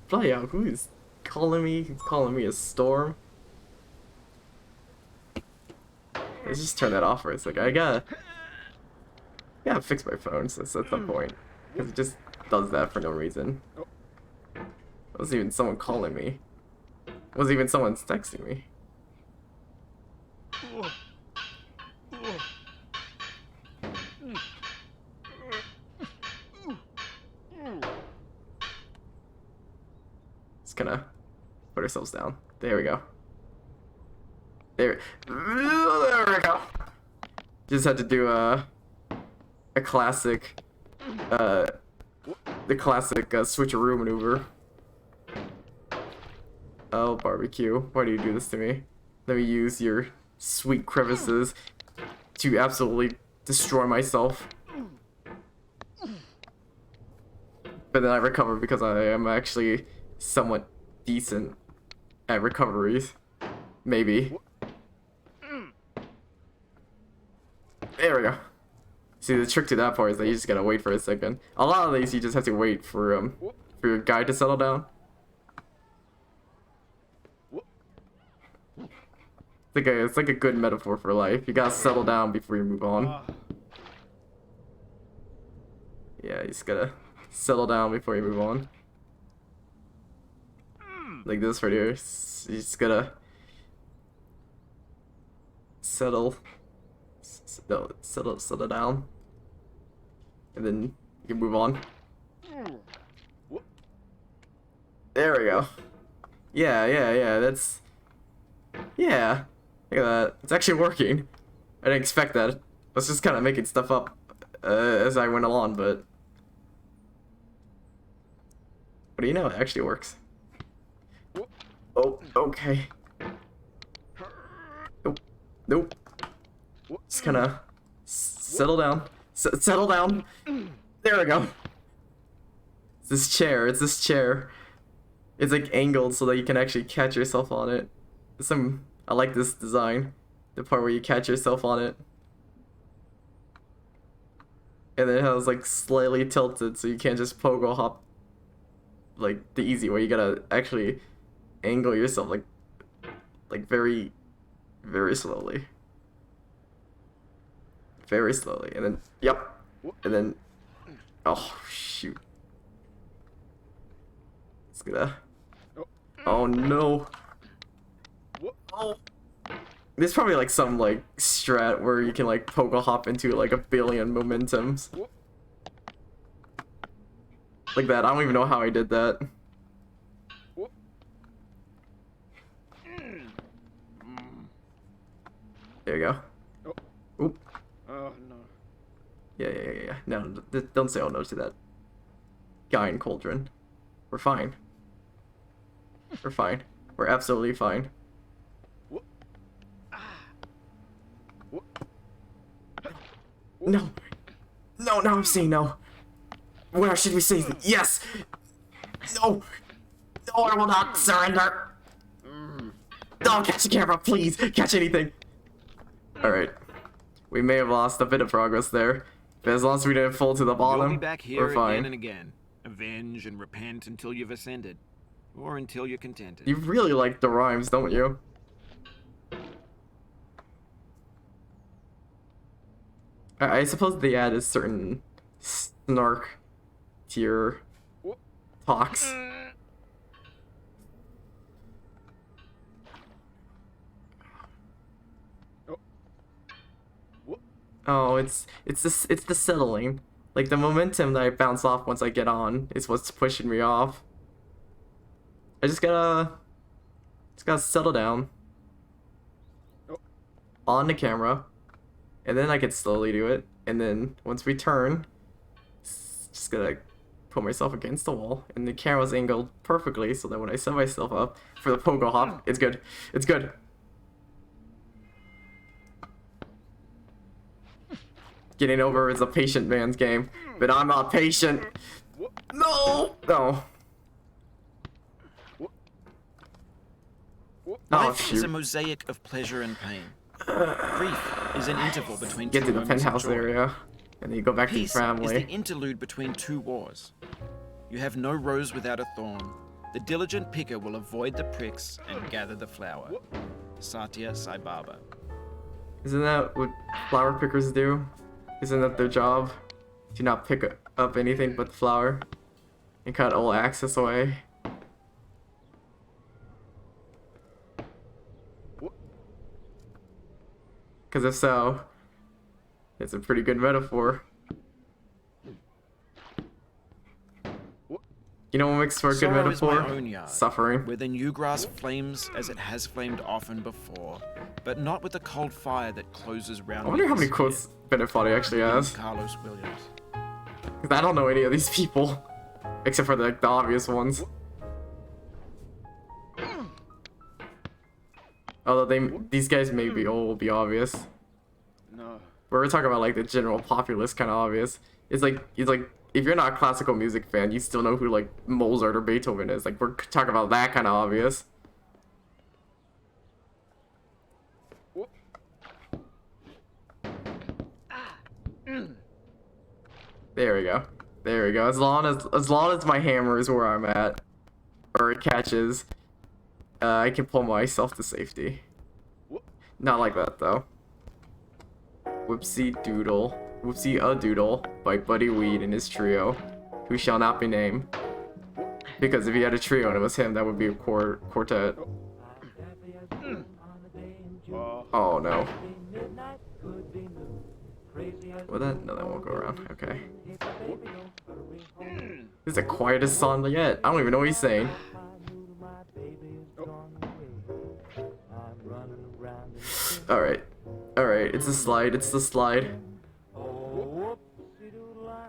Bloody hell, who is calling me? Calling me a storm? Let's just turn that off for a second. I gotta fix my phone, so that's the point. Because it just does that for no reason. It wasn't even someone calling me. It wasn't even someone texting me. Just gonna put ourselves down. There we go. There we go. Just had to do a classic, the classic switcheroo maneuver. Oh, barbecue, why do you do this to me? Let me use your sweet crevices to absolutely destroy myself. But then I recover because I am actually somewhat decent at recoveries. Maybe. There we go. See, the trick to that part is that you just gotta wait for a second. A lot of these you just have to wait for your guide to settle down. It's like a good metaphor for life. You gotta settle down before you move on. Yeah, you just gotta settle down before you move on. Like this right here. You just gotta settle down, and then you can move on. There we go. Yeah. That's yeah. Look at that. It's actually working. I didn't expect that. I was just kind of making stuff up as I went along, but what do you know? It actually works. Oh, okay. Nope. Just kind of settle down. Settle down. There we go. It's this chair. It's like angled so that you can actually catch yourself on it. I like this design. The part where you catch yourself on it. And then it has like slightly tilted so you can't just pogo hop like the easy way. You gotta actually angle yourself like very, very slowly. Very slowly. And then, yep. And then, oh shoot. Just gonna... Oh no. Oh. There's probably like some like strat where you can like pogo hop into like a billion momentums. Like that. I don't even know how I did that. There you go. Oop. Oh no. Yeah. No, don't say oh no to that guy in Cauldron. We're fine. We're fine. We're absolutely fine. No. No, I'm saying no. Where should we say yes? No. No, I will not surrender. Don't catch the camera, please. Catch anything. Alright. We may have lost a bit of progress there, but as long as we didn't fall to the bottom, You'll be back here we're fine. Again and again. Avenge and repent until you've ascended. Or until you're contented. You really like the rhymes, don't you? I suppose they add a certain snark to your talks. Oh, it's the settling. Like the momentum that I bounce off once I get on is what's pushing me off. I just gotta settle down on the camera, and then I can slowly do it. And then once we turn, just gotta put myself against the wall, and the camera's angled perfectly so that when I set myself up for the pogo hop, it's good. It's good. Getting over is a patient man's game, but I'm not patient. No. Life is a mosaic of pleasure and pain. Grief is an interval between Get to the penthouse area, and then you go back to your family. Peace is the interlude between two wars. You have no rose without a thorn. The diligent picker will avoid the pricks and gather the flower. Satya Sai Baba. Isn't that what flower pickers do? Isn't that their job? To not pick up anything but the flower and cut all access away. Because if so, it's a pretty good metaphor. You know what makes for a good metaphor? Suffering. Where the new grass flames as it has flamed often before, but not with the cold fire that closes round. I wonder how many quotes Benefati actually has. Carlos Williams. Because I don't know any of these people, except for the obvious ones. Although these guys maybe will be obvious. No. But we're talking about like the general populace kind of obvious. It's like if you're not a classical music fan, you still know who like Mozart or Beethoven is. Like we're talking about that kind of obvious. There we go. There we go. As long as my hammer is where I'm at, or it catches, I can pull myself to safety. Not like that though. Whoopsie doodle. Whoopsie a doodle by Buddy Weed and his trio, who shall not be named. Because if he had a trio and it was him, that would be a quartet. Oh no. Well, no, that won't go around. Okay. This is the quietest song yet. I don't even know what he's saying. Alright. Alright, it's the slide. It's the slide. Oh,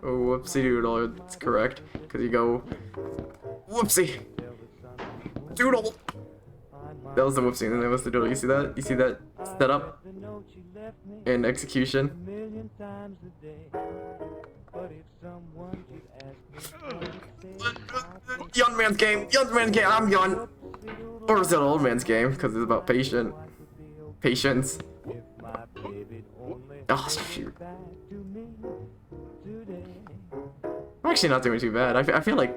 whoopsie doodle. It's correct. Because you go... Whoopsie! Doodle! That was the whoopsie, and then that was the doodle. You see that? You see that setup? And execution? Young man's game! Young man's game! I'm young! Or is it old man's game? Because it's about patience. Oh, shoot. I'm actually not doing too bad. I feel like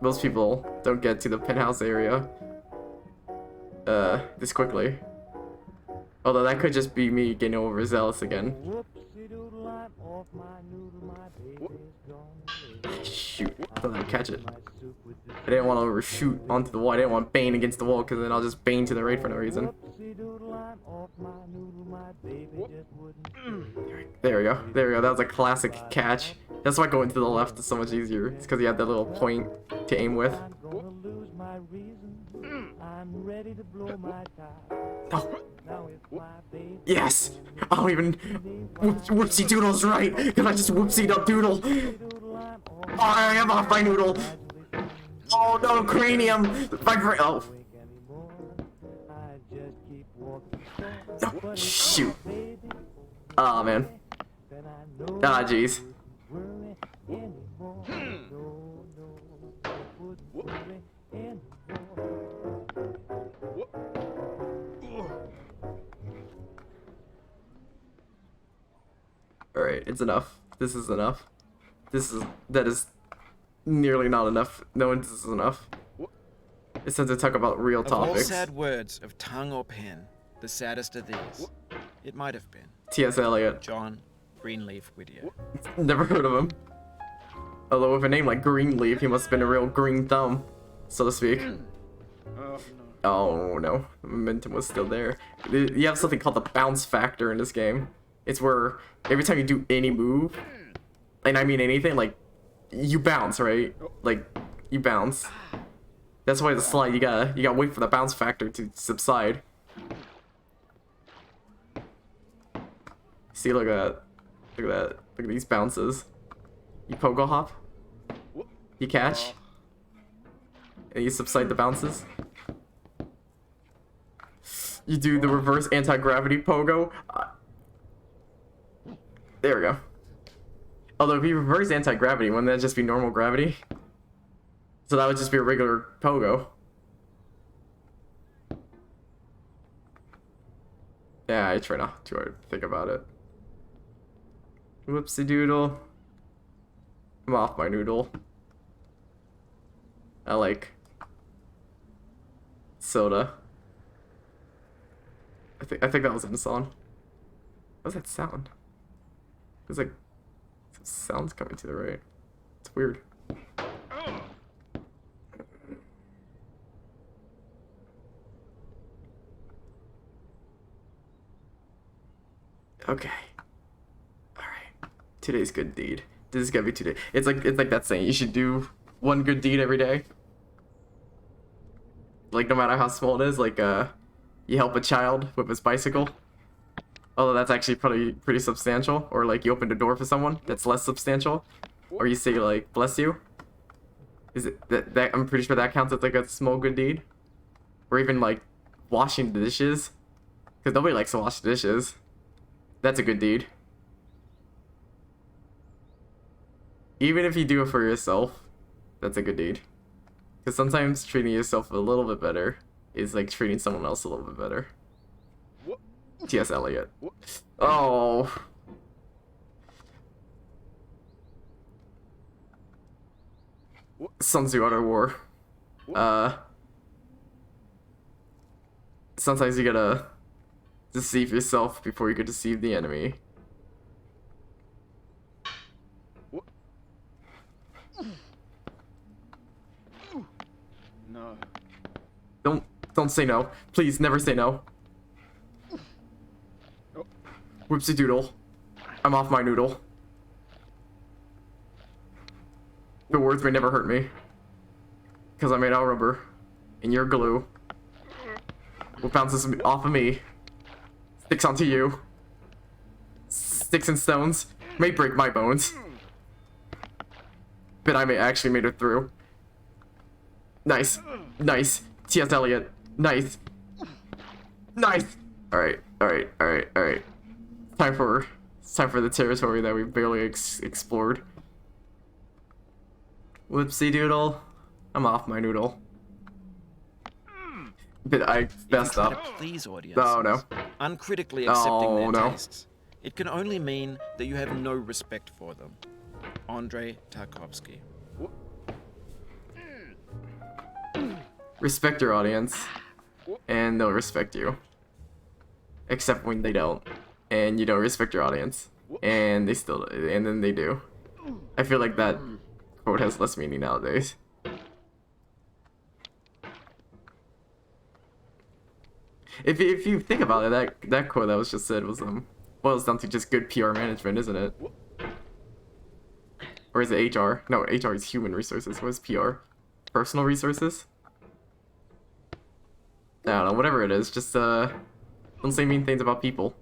most people don't get to the penthouse area this quickly. Although that could just be me getting overzealous again. Shoot, I thought I'd catch it. I didn't want to overshoot onto the wall. I didn't want Bane against the wall because then I'll just Bane to the right for no reason. There we go. There we go. That was a classic catch. That's why going to the left is so much easier. It's because you have that little point to aim with. No. Yes! I don't even... Whoopsie Doodle's right! Because I just whoopsied up Doodle! Oh, I am off my noodle! Oh no, cranium! Oh. No, shoot. Oh man. Ah, jeez. Alright, it's enough. This is enough. That is nearly not enough. No, this is enough. It's time to talk about real topics. Of all sad words of tongue or pen, the saddest of these, it might have been T.S. Eliot. John Greenleaf Whittier. Never heard of him. Although with a name like Greenleaf, he must have been a real green thumb, so to speak. Oh no, momentum was still there. You have something called the bounce factor in this game. It's where every time you do any move, and I mean anything, like, you bounce, right? Like, you bounce. That's why the slide, you gotta wait for the bounce factor to subside. See, look at that. Look at that. Look at these bounces. You pogo hop. You catch. And you subside the bounces. You do the reverse anti-gravity pogo. There we go. Although if you reverse anti-gravity, wouldn't that just be normal gravity? So that would just be a regular pogo. Yeah, I try not to think about it. Whoopsie doodle. I'm off my noodle. I like soda. I think that was in the song. What was that sound? It was like some sounds coming to the right. It's weird. Okay. Alright. Today's good deed. This is gonna be today. It's like that saying, you should do one good deed every day. Like no matter how small it is, like you help a child with his bicycle. Although that's actually probably pretty substantial. Or like you open the door for someone, that's less substantial. Or you say like bless you. Is it that I'm pretty sure that counts as like a small good deed. Or even like washing the dishes. Because nobody likes to wash the dishes. That's a good deed. Even if you do it for yourself, that's a good deed. Because sometimes treating yourself a little bit better is like treating someone else a little bit better. T.S. Eliot. Oh. Sun Tzu Art of War. Sometimes you gotta deceive yourself before you can deceive the enemy. No. Don't say no. Please, never say no. Whoopsie doodle. I'm off my noodle. The words may never hurt me. Because I'm made out of rubber. And you're glue. What bounces off of me sticks onto you. Sticks and stones may break my bones. But I may actually made it through. Nice. Nice. T.S. Eliot. Nice. Nice. Alright, alright, alright, alright. It's time for the territory that we barely explored. Whoopsie doodle. I'm off my noodle. But I messed up. Please audiences, no, no. Uncritically accepting their tastes. It can only mean that you have no respect for them. Andrei Tarkovsky. Respect your audience, and they'll respect you. Except when they don't, and you don't respect your audience, and then they do. I feel like that quote has less meaning nowadays. If you think about it, that quote that was just said was boils down to just good PR management, isn't it? Or is it HR? No, HR is human resources. What is PR? Personal resources? I don't know, whatever it is, just don't say mean things about people.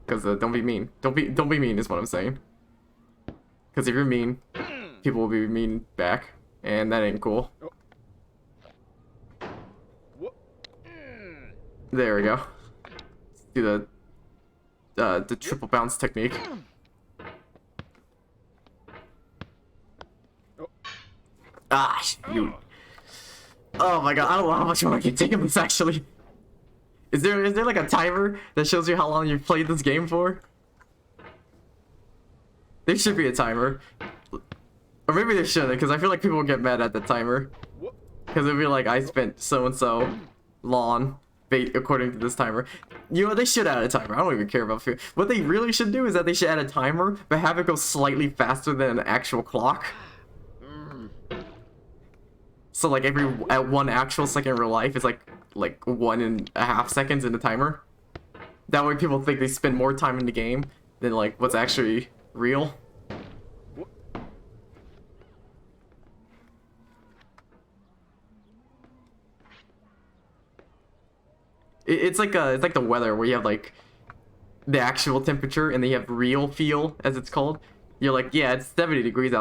Cause don't be mean. Don't be mean is what I'm saying. Cause if you're mean, people will be mean back, and that ain't cool. There we go. Let's do the triple bounce technique. Ah, shoot. Oh my god, I don't know how much more I can take of this actually. Is there like a timer that shows you how long you've played this game for? There should be a timer. Or maybe there shouldn't, because I feel like people will get mad at the timer. Because it'll be like, I spent so-and-so long according to this timer. You know, they should add a timer. I don't even care about food. What they really should do is that they should add a timer, but have it go slightly faster than an actual clock. So like at 1 actual second in real life, it's like 1.5 seconds in the timer. That way people think they spend more time in the game than like what's actually real. It's like the weather where you have like the actual temperature and then you have real feel, as it's called. You're like, yeah, it's 70 degrees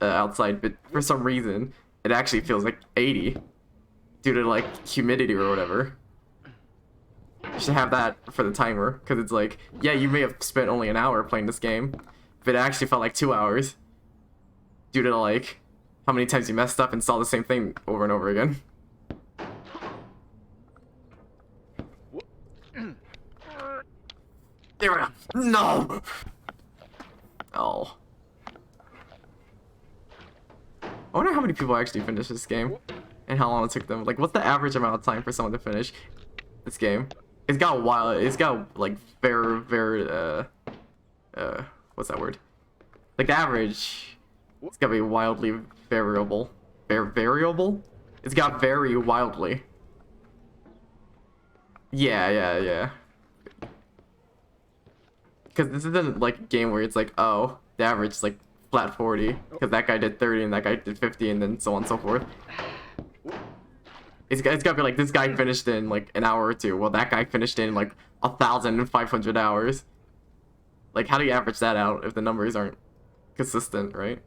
outside, but for some reason it actually feels like 80 due to like humidity or whatever. You should have that for the timer, because it's like, yeah, you may have spent only an hour playing this game, but it actually felt like 2 hours due to like how many times you messed up and saw the same thing over and over again. There we go. No! Oh. I wonder how many people actually finished this game and how long it took them. Like, what's the average amount of time for someone to finish this game? It's got a while. It's got like very what's that word? Like the average. It's gotta be wildly variable. Variable? It's got very wildly. Yeah. Because this isn't like a game where it's like, oh, the average is like flat 40, because that guy did 30 and that guy did 50 and then so on and so forth. It's got to be like, this guy finished in like an hour or two, well that guy finished in like 1,500 hours. Like, how do you average that out if the numbers aren't consistent, right?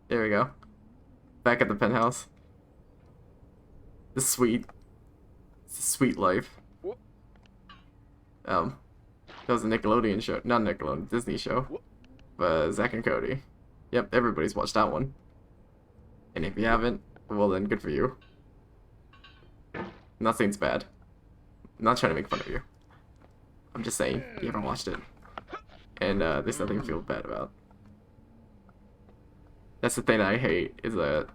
There we go. Back at the penthouse. It's sweet life. That was a Nickelodeon show, not Nickelodeon, Disney show. But Zack and Cody. Yep, everybody's watched that one. And if you haven't, well then, good for you. I'm not saying it's bad. I'm not trying to make fun of you. I'm just saying, you haven't watched it. And there's nothing to feel bad about. That's the thing that I hate, is that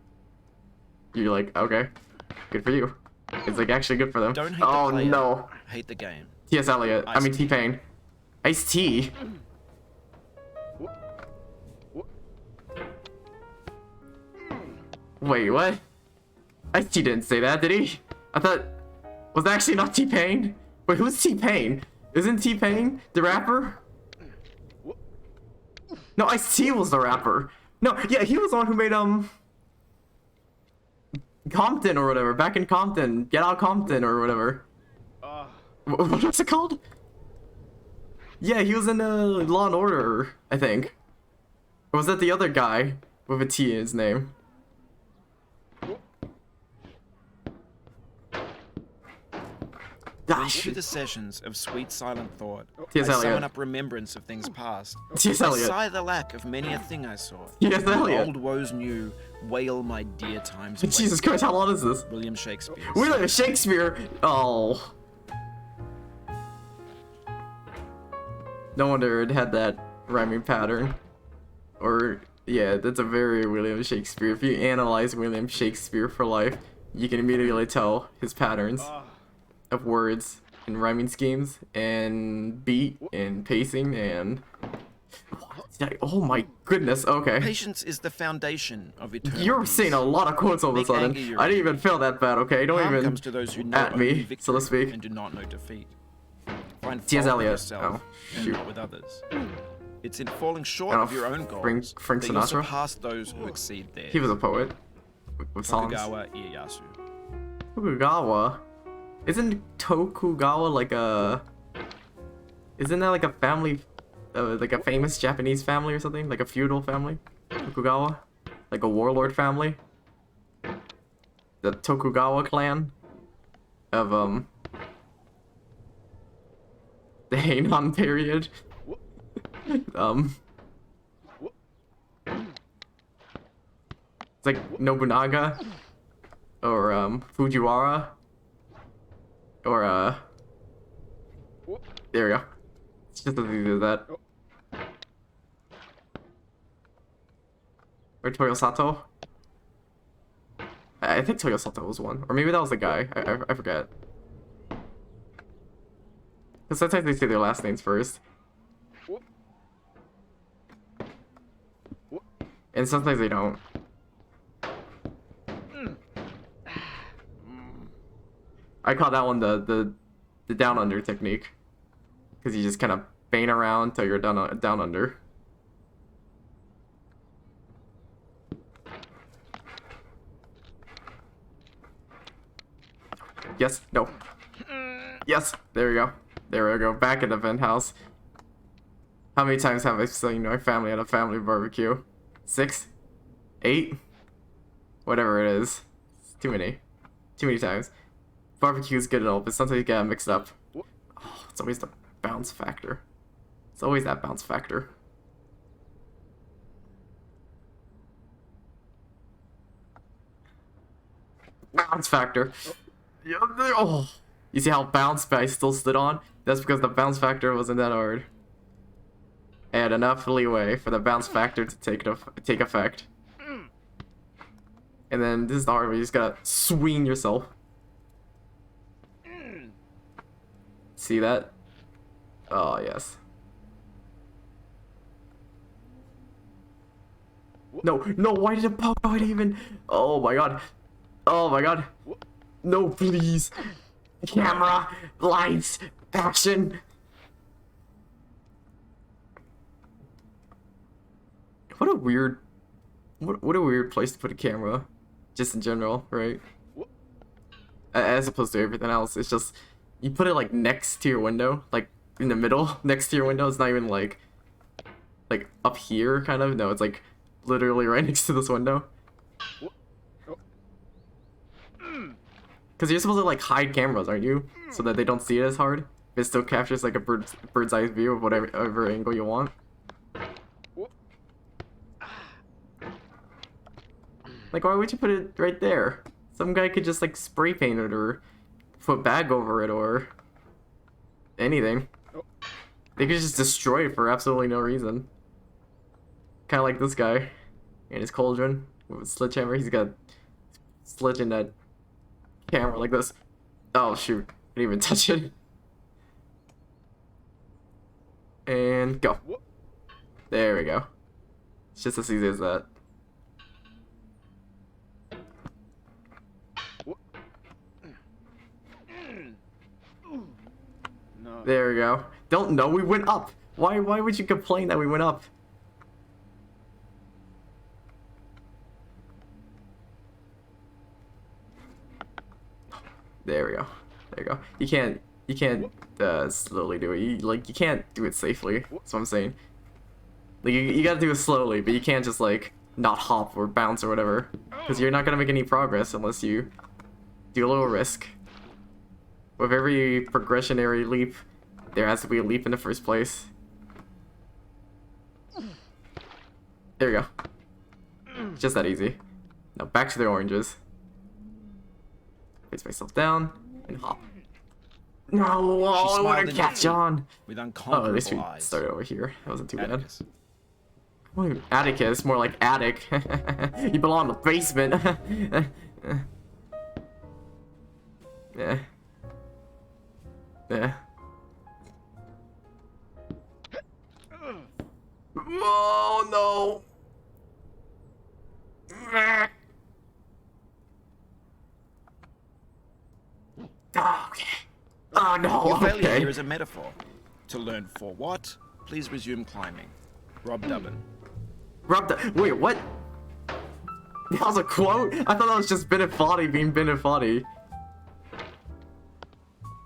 you're like, okay, good for you. It's like actually good for them. Don't hate the player. No. Hate the game. T.S. Eliot. I mean T-Pain. Ice-T. Wait, what? Ice-T didn't say that, did he? I thought... Was that actually not T-Pain? Wait, who's T-Pain? Isn't T-Pain the rapper? No, Ice-T was the rapper. No, yeah, he was the one who made, Compton or whatever. Back in Compton. Get Out Compton or whatever. What was it called? Yeah, he was in Law and Order, I think. Or was that the other guy with a T in his name? Gosh. Through the sessions of sweet silent thought, T.S. I Eliot. summon up remembrance of things past. T.S. I Eliot. sigh the lack of many a thing I saw. T.S. Eliot. Old woes new, wail my dear times. Jesus Christ, how long is this? William Shakespeare. William Shakespeare. Oh. No wonder it had that rhyming pattern. Or, yeah, that's a very William Shakespeare. If you analyze William Shakespeare for life, you can immediately tell his patterns of words and rhyming schemes and beat and pacing and... What? Oh my goodness, okay. Patience is the foundation of eternal You're peace. saying a lot of quotes all of a sudden. I didn't even feel that bad, okay? Don't Harm even comes to those who know at me, victory so to speak. and do not know defeat. Find T.S. fault with Eliot. yourself Oh, and shoot. not with others. It's in falling short of your own goals Frank that you'll Sinatra? surpass those who exceed theirs. He was a poet with songs. Tokugawa Ieyasu. Tokugawa? Isn't Tokugawa like a... Isn't that like a family... like a famous Japanese family or something? Like a feudal family? Tokugawa? Like a warlord family? The Tokugawa clan? Of, the Heian period? It's like Nobunaga? Or, Fujiwara? Or, there we go. It's just as easy as that. Or Toyosato? I think Toyosato was one. Or maybe that was the guy. I forget. Because sometimes they say their last names first. And sometimes they don't. I call that one the down under technique. Because you just kind of feint around till you're down under. Yes, no. Yes, there we go. There we go. Back in the vent house. How many times have I seen my family at a family barbecue? 6? 8? Whatever it is. It's too many. Too many times. Barbecue's good and all, but sometimes you get mixed up. Oh, it's always the bounce factor. It's always that bounce factor. Bounce factor. Oh, you see how bounce I still stood on? That's because the bounce factor wasn't that hard. I had enough leeway for the bounce factor to take effect. And then this is the hard way. You just gotta swing yourself. See that? Oh yes. No, no, why did it pop out even? Oh my god. Oh my god. No, please. Camera, lights, action. What a weird place to put a camera. Just in general, right? As opposed to everything else. It's just, you put it like next to your window, like in the middle, next to your window. It's not even like up here, kind of. No, it's like literally right next to this window. Because you're supposed to like hide cameras, aren't you? So that they don't see it as hard. It still captures like a bird's eye view of whatever angle you want. Like, why would you put it right there? Some guy could just like spray paint it or put bag over it or anything. They could just destroy it for absolutely no reason. Kind of like this guy in his cauldron with a sledgehammer. He's got sledging that camera like this. Oh shoot, I didn't even touch it. And go. There we go. It's just as easy as that. No. There we go. Don't know, we went up. Why would you complain that we went up? There we go. There you go. You can't slowly do it. You can't do it safely. That's what I'm saying. Like you gotta do it slowly, but you can't just like not hop or bounce or whatever, because you're not gonna make any progress unless you do a little risk. With every progressionary leap, there has to be a leap in the first place. There we go. It's just that easy. Now back to the oranges. Place myself down and hop. No, I want to catch on. With Oh, at least we started over here. That wasn't too bad. Atticus, more like attic. You belong in the basement. Yeah. Yeah. Whoa! no, Your failure okay. here is a metaphor. To learn for what, please resume climbing. Rob Dubbin. Wait, what? That was a quote? I thought that was just Benefati being Benefati.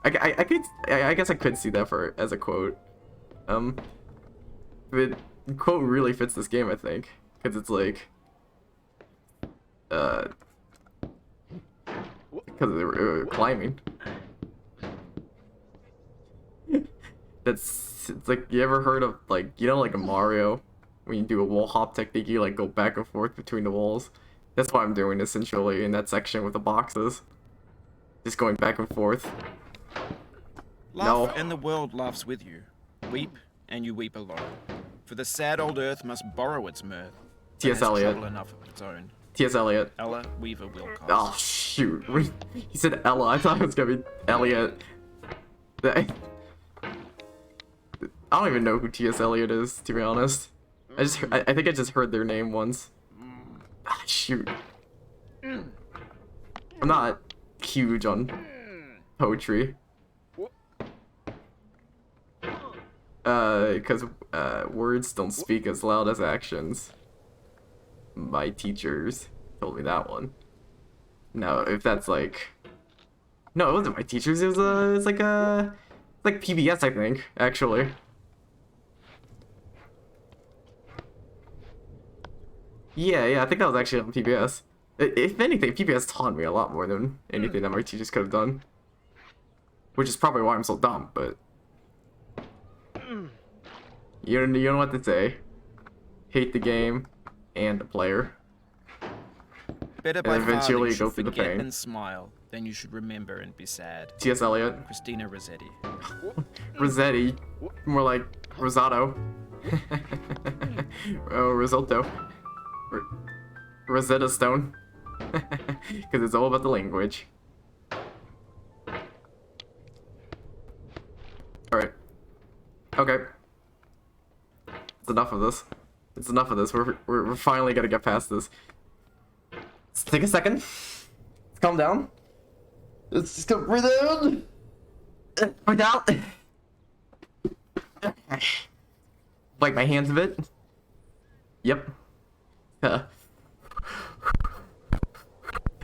I guess I could see that as a quote. The quote really fits this game, I think, because it's like, because they were climbing. It's like, you ever heard of, like, you know, like a Mario, when you do a wall hop technique, you like go back and forth between the walls. That's what I'm doing essentially in that section with the boxes, just going back and forth. Laugh and the world laughs with you. Weep and you weep alone. For the sad old earth must borrow its mirth. T.S. Eliot. Trouble enough of its own. T.S. Eliot. Ella Weaver Wilcox. Oh shoot! He said Ella. I thought it was gonna be Elliot. I don't even know who T.S. Eliot is, to be honest. I think I just heard their name once. Ah, shoot. I'm not huge on poetry. Because words don't speak as loud as actions. My teachers told me that one. Now, if that's like... No, it wasn't my teachers, it's like PBS, I think, actually. Yeah, I think that was actually on PBS. If anything, PBS taught me a lot more than anything that my teachers could have done. Which is probably why I'm so dumb, but... You don't know what to say. Hate the game and the player. Better by eventually far go through the pain. And smile, then you should remember and be sad. T.S. Eliot. Christina Rossetti. Rossetti. More like Rosato. Oh, risotto. Rosetta Stone. Because it's all about the language. Alright. Okay. It's enough of this. It's enough of this. We're finally gonna get past this. Let's take a second. Let's calm down. Let's just go breathe in. Breathe out. Like my hands a bit. Yep.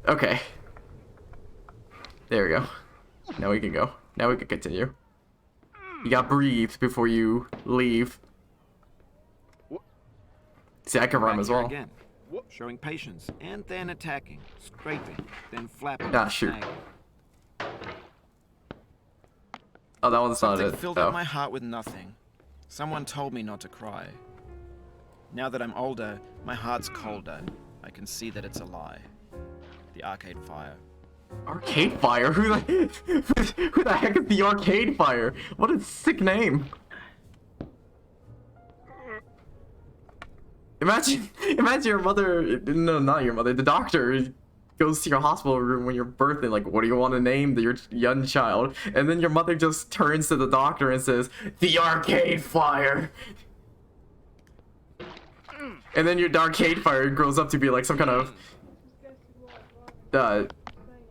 Okay. There we go. Now we can go. Now we can continue. You gotta breathe before you leave. See, I can run as well. Again. Showing patience, and then attacking, scraping, then flapping. Ah, shoot. Oh, that one's not it. Something filled up my heart with nothing. Someone told me not to cry. Now that I'm older, my heart's colder. I can see that it's a lie. The Arcade Fire. Arcade Fire? Who the heck is the Arcade Fire? What a sick name. Imagine your mother, no, not your mother, the doctor goes to your hospital room when you're birthing, like, what do you want to name your young child? And then your mother just turns to the doctor and says, the Arcade Fire. And then your Arcade Fire grows up to be like some kind of,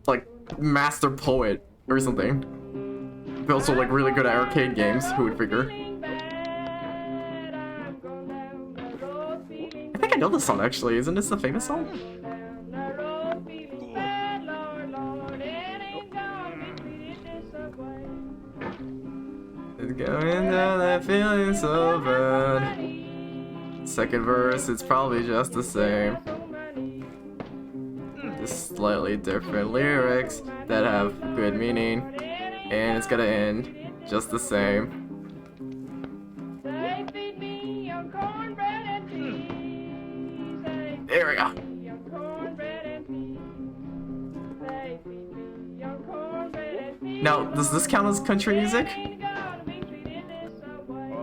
like, master poet or something. But also, like, really good at arcade games, who would figure? I think I know this song, actually. Isn't this the famous song? It's going down, that feeling so bad. Second verse, it's probably just the same. Just slightly different lyrics that have good meaning. And it's gonna end just the same. There we go. Now, does this count as country music?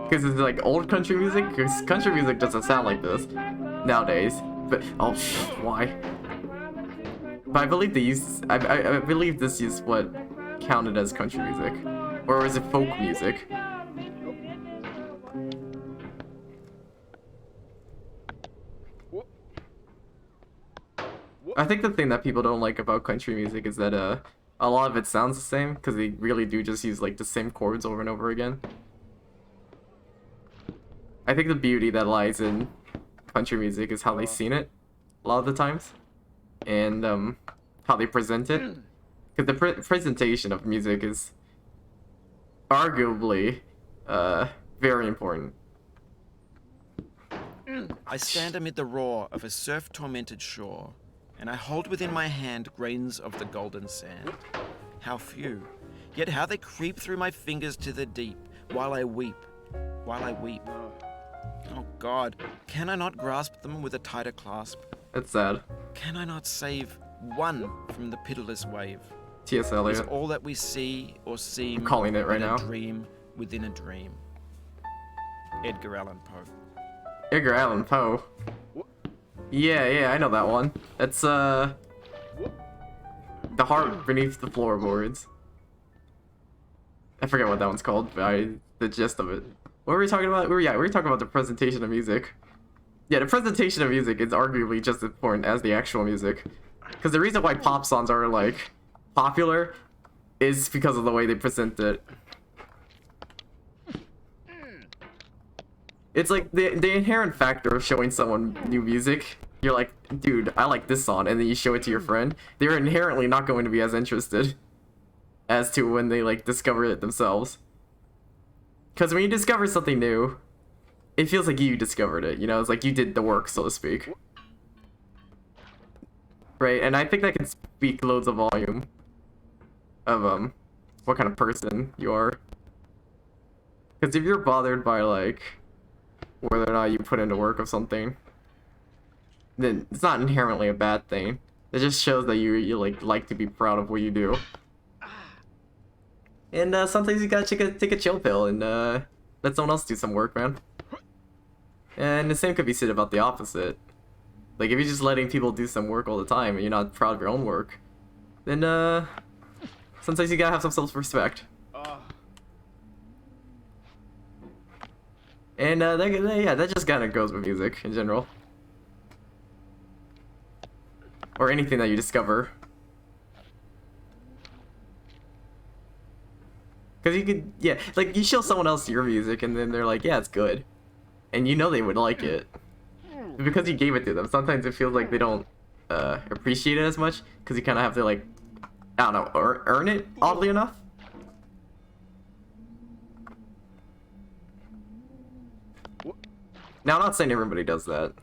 Because it's like old country music? Because country music doesn't sound like this nowadays. But, oh, why? But I believe I believe this is what counted as country music. Or is it folk music? I think the thing that people don't like about country music is that a lot of it sounds the same because they really do just use like the same chords over and over again. I think the beauty that lies in country music is how they sing it a lot of the times, and how they present it. Because the presentation of music is arguably very important. I stand amid the roar of a surf-tormented shore, and I hold within my hand grains of the golden sand. How few, yet how they creep through my fingers to the deep, while I weep. Oh God, can I not grasp them with a tighter clasp? It's sad. Can I not save one from the pitiless wave? T.S. Eliot. Is all that we see or seem I'm calling it right now. A dream within a dream. Edgar Allan Poe. Edgar Allan Poe. Yeah, I know that one. It's The Heart Beneath the Floorboards. I forget what that one's called, but the gist of it. What were we talking about? We were talking about the presentation of music. Yeah, the presentation of music is arguably just as important as the actual music. Because the reason why pop songs are, like, popular is because of the way they present it. It's like the inherent factor of showing someone new music. You're like, dude, I like this song, and then you show it to your friend. They're inherently not going to be as interested as to when they, like, discover it themselves. Because when you discover something new, it feels like you discovered it, you know? It's like you did the work, so to speak. Right? And I think that can speak loads of volume of, what kind of person you are. Because if you're bothered by, like, whether or not you put into work of something, then it's not inherently a bad thing. It just shows that you like to be proud of what you do. And sometimes you gotta take a chill pill and let someone else do some work, man. And the same could be said about the opposite. Like, if you're just letting people do some work all the time and you're not proud of your own work, then sometimes you gotta have some self-respect. And that just kind of goes with music in general. Or anything that you discover. Because you could, yeah, like, you show someone else your music and then they're like, yeah, it's good. And you know they would like it. But because you gave it to them, sometimes it feels like they don't appreciate it as much. Because you kind of have to, like, I don't know, earn it, oddly enough. Now, I'm not saying everybody does that.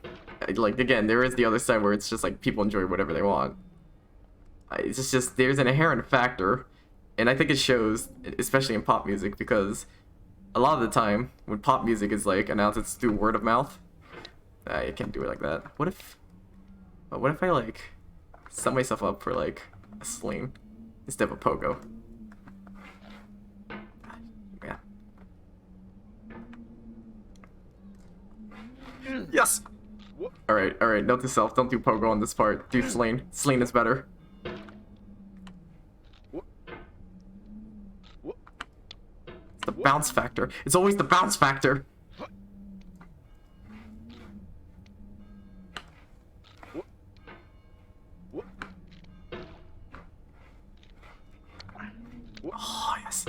Like, again, there is the other side where it's just like people enjoy whatever they want. It's just there's an inherent factor, and I think it shows, especially in pop music, because a lot of the time when pop music is like announced, it's through word of mouth. You can't do it like that. What if I like set myself up for like a sling instead of a pogo? Yeah. Yes. All right. Note to self: don't do pogo on this part. Do sling. Sling is better. It's the bounce factor. It's always the bounce factor. Oh yes.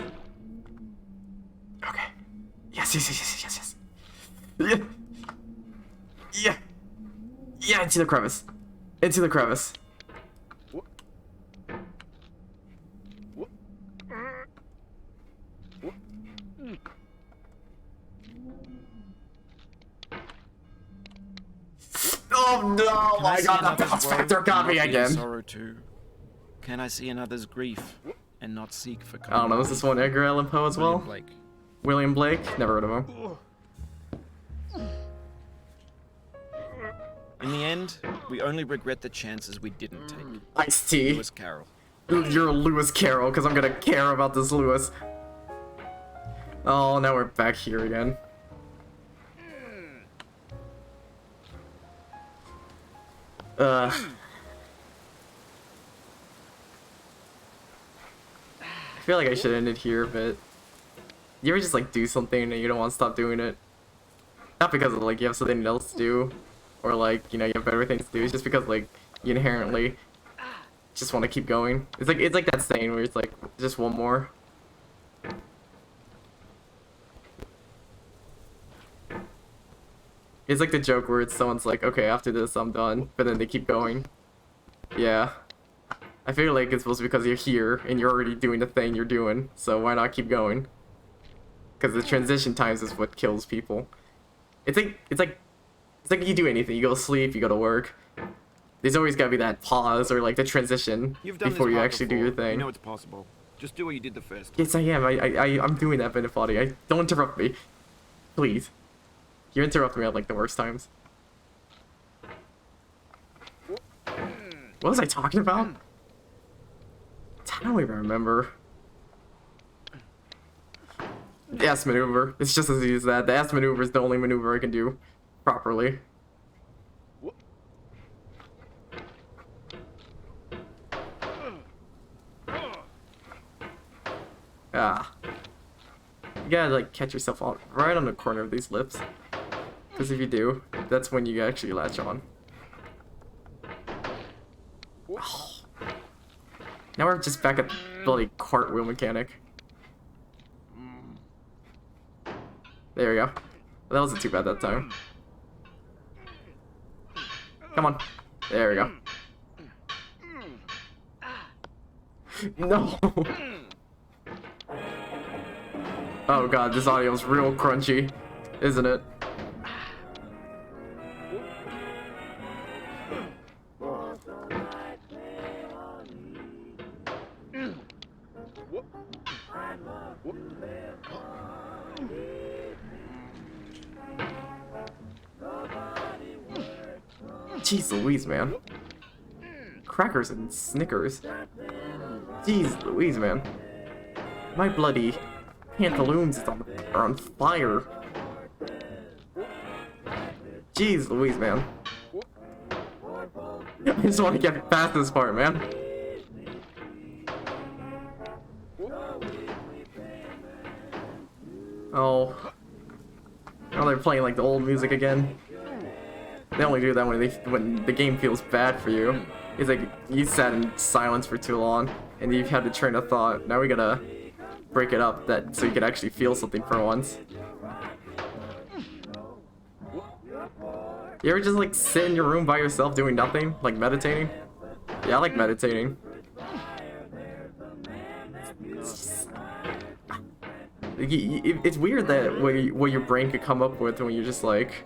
Okay. Yes. Yeah, into the crevice. Oh no, my god, the bounce factor got me again. Sorrow too. Can I see another's grief and not seek for comfort? I don't know, is this one Edgar Allan Poe as well? William Blake? Never heard of him. In the end, we only regret the chances we didn't take. Ice-T. Lewis Carroll. You're Lewis Carroll, because I'm gonna care about this Lewis. Oh, now we're back here again. I feel like I should end it here, but you ever just like do something and you don't want to stop doing it? Not because of like you have something else to do, or like, you know, you have better things to do. It's just because like you inherently just want to keep going. It's like that saying where it's like, just one more. It's like the joke where it's someone's like, okay, after this I'm done, but then they keep going. Yeah. I feel like it's supposed to be because you're here and you're already doing the thing you're doing, so why not keep going? Because the transition times is what kills people. It's like you do anything. You go to sleep, you go to work. There's always gotta be that pause or like the transition before you actually do your thing. You know it's possible. Just do what you did the first time. Yes, I am. I'm doing that, Benefati. Don't interrupt me, please. You interrupt me at like the worst times. What was I talking about? I don't even remember. The S maneuver. It's just as easy as that. The S maneuver is the only maneuver I can do properly. Ah. You gotta like catch yourself on right on the corner of these lips. Because if you do, that's when you actually latch on. Oh. Now we're just back at the bloody cartwheel mechanic. There we go. That wasn't too bad that time. Come on. There we go. No! Oh god, this audio is real crunchy, isn't it? Jeez Louise, man. Crackers and Snickers. Jeez Louise, man. My bloody pantaloons are on fire. Jeez Louise, man. I just want to get past this part, man. Oh. Now they're playing like the old music again. They only do that when the game feels bad for you. It's like you sat in silence for too long and you've had a train of thought. Now we gotta break it up so you can actually feel something for once. You ever just like sit in your room by yourself doing nothing? Like meditating? Yeah, I like meditating. It's weird that what your brain could come up with when you're just like,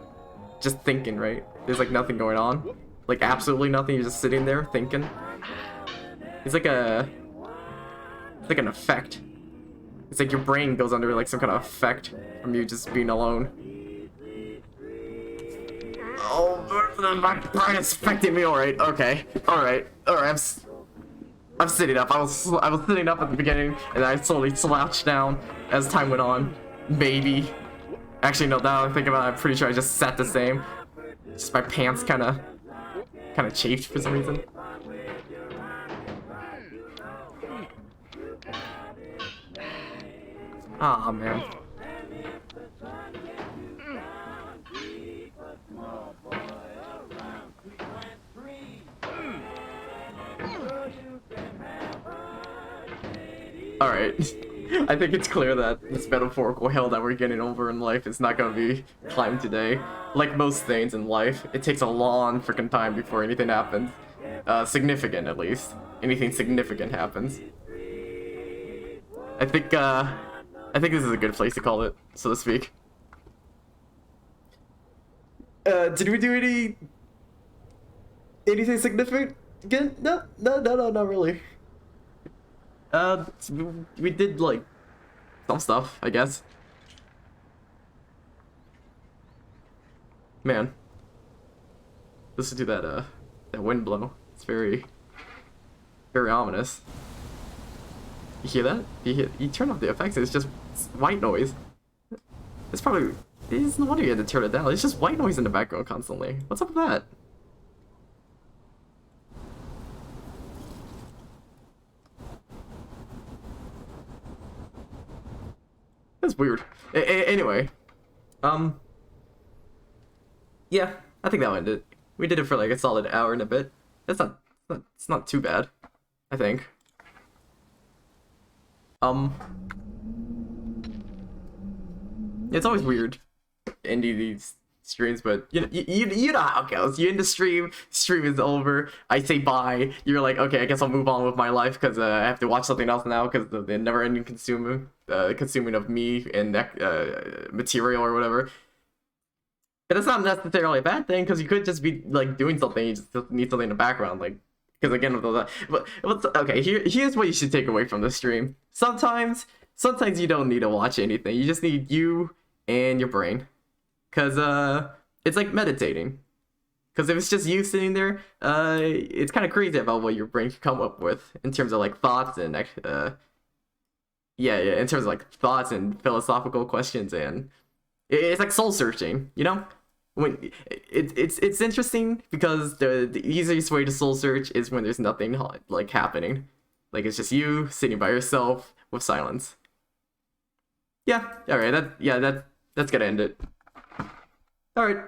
just thinking, right? There's like nothing going on. Like absolutely nothing, you're just sitting there thinking. It's like an effect. It's like your brain goes under like some kind of effect from you just being alone. Oh, my brain is affecting me. Alright, okay. Alright, I'm sitting up. I was sitting up at the beginning, and I slowly slouched down as time went on. Maybe. Actually, no, now I think about it, I'm pretty sure I just sat the same. Just my pants kind of chafed for some reason. Ah, man. Alright. I think it's clear that this metaphorical hell that we're getting over in life is not gonna be climbed today. Like most things in life, it takes a long freaking time before anything happens. Significant, at least. Anything significant happens. I think this is a good place to call it, so to speak. Did we do anything significant? No, not really. We did, like, some stuff, I guess. Man. Listen to that wind blow. It's very ominous. You hear that? You turn off the effects, it's just white noise. It's no wonder you had to turn it down. It's just white noise in the background constantly. What's up with that? That's weird. Anyway, yeah, I think that ended it. We did it for like a solid hour and a bit. It's not too bad. I think. It's always weird ending these streams, but you know how it goes. You end the stream is over, I say bye, you're like, okay, I guess I'll move on with my life because I have to watch something else now because the never-ending consuming of me and material or whatever. And it's not necessarily a bad thing because you could just be like doing something, you just need something in the background, like, because again with those, but okay, here's what you should take away from the stream. Sometimes you don't need to watch anything, you just need you and your brain. Because it's like meditating. Because if it's just you sitting there, it's kind of crazy about what your brain can come up with in terms of like thoughts and in terms of like thoughts and philosophical questions, and it's like soul searching, you know? When it's interesting because the easiest way to soul search is when there's nothing like happening, like it's just you sitting by yourself with silence. Yeah, all right, that's gonna end it. All right.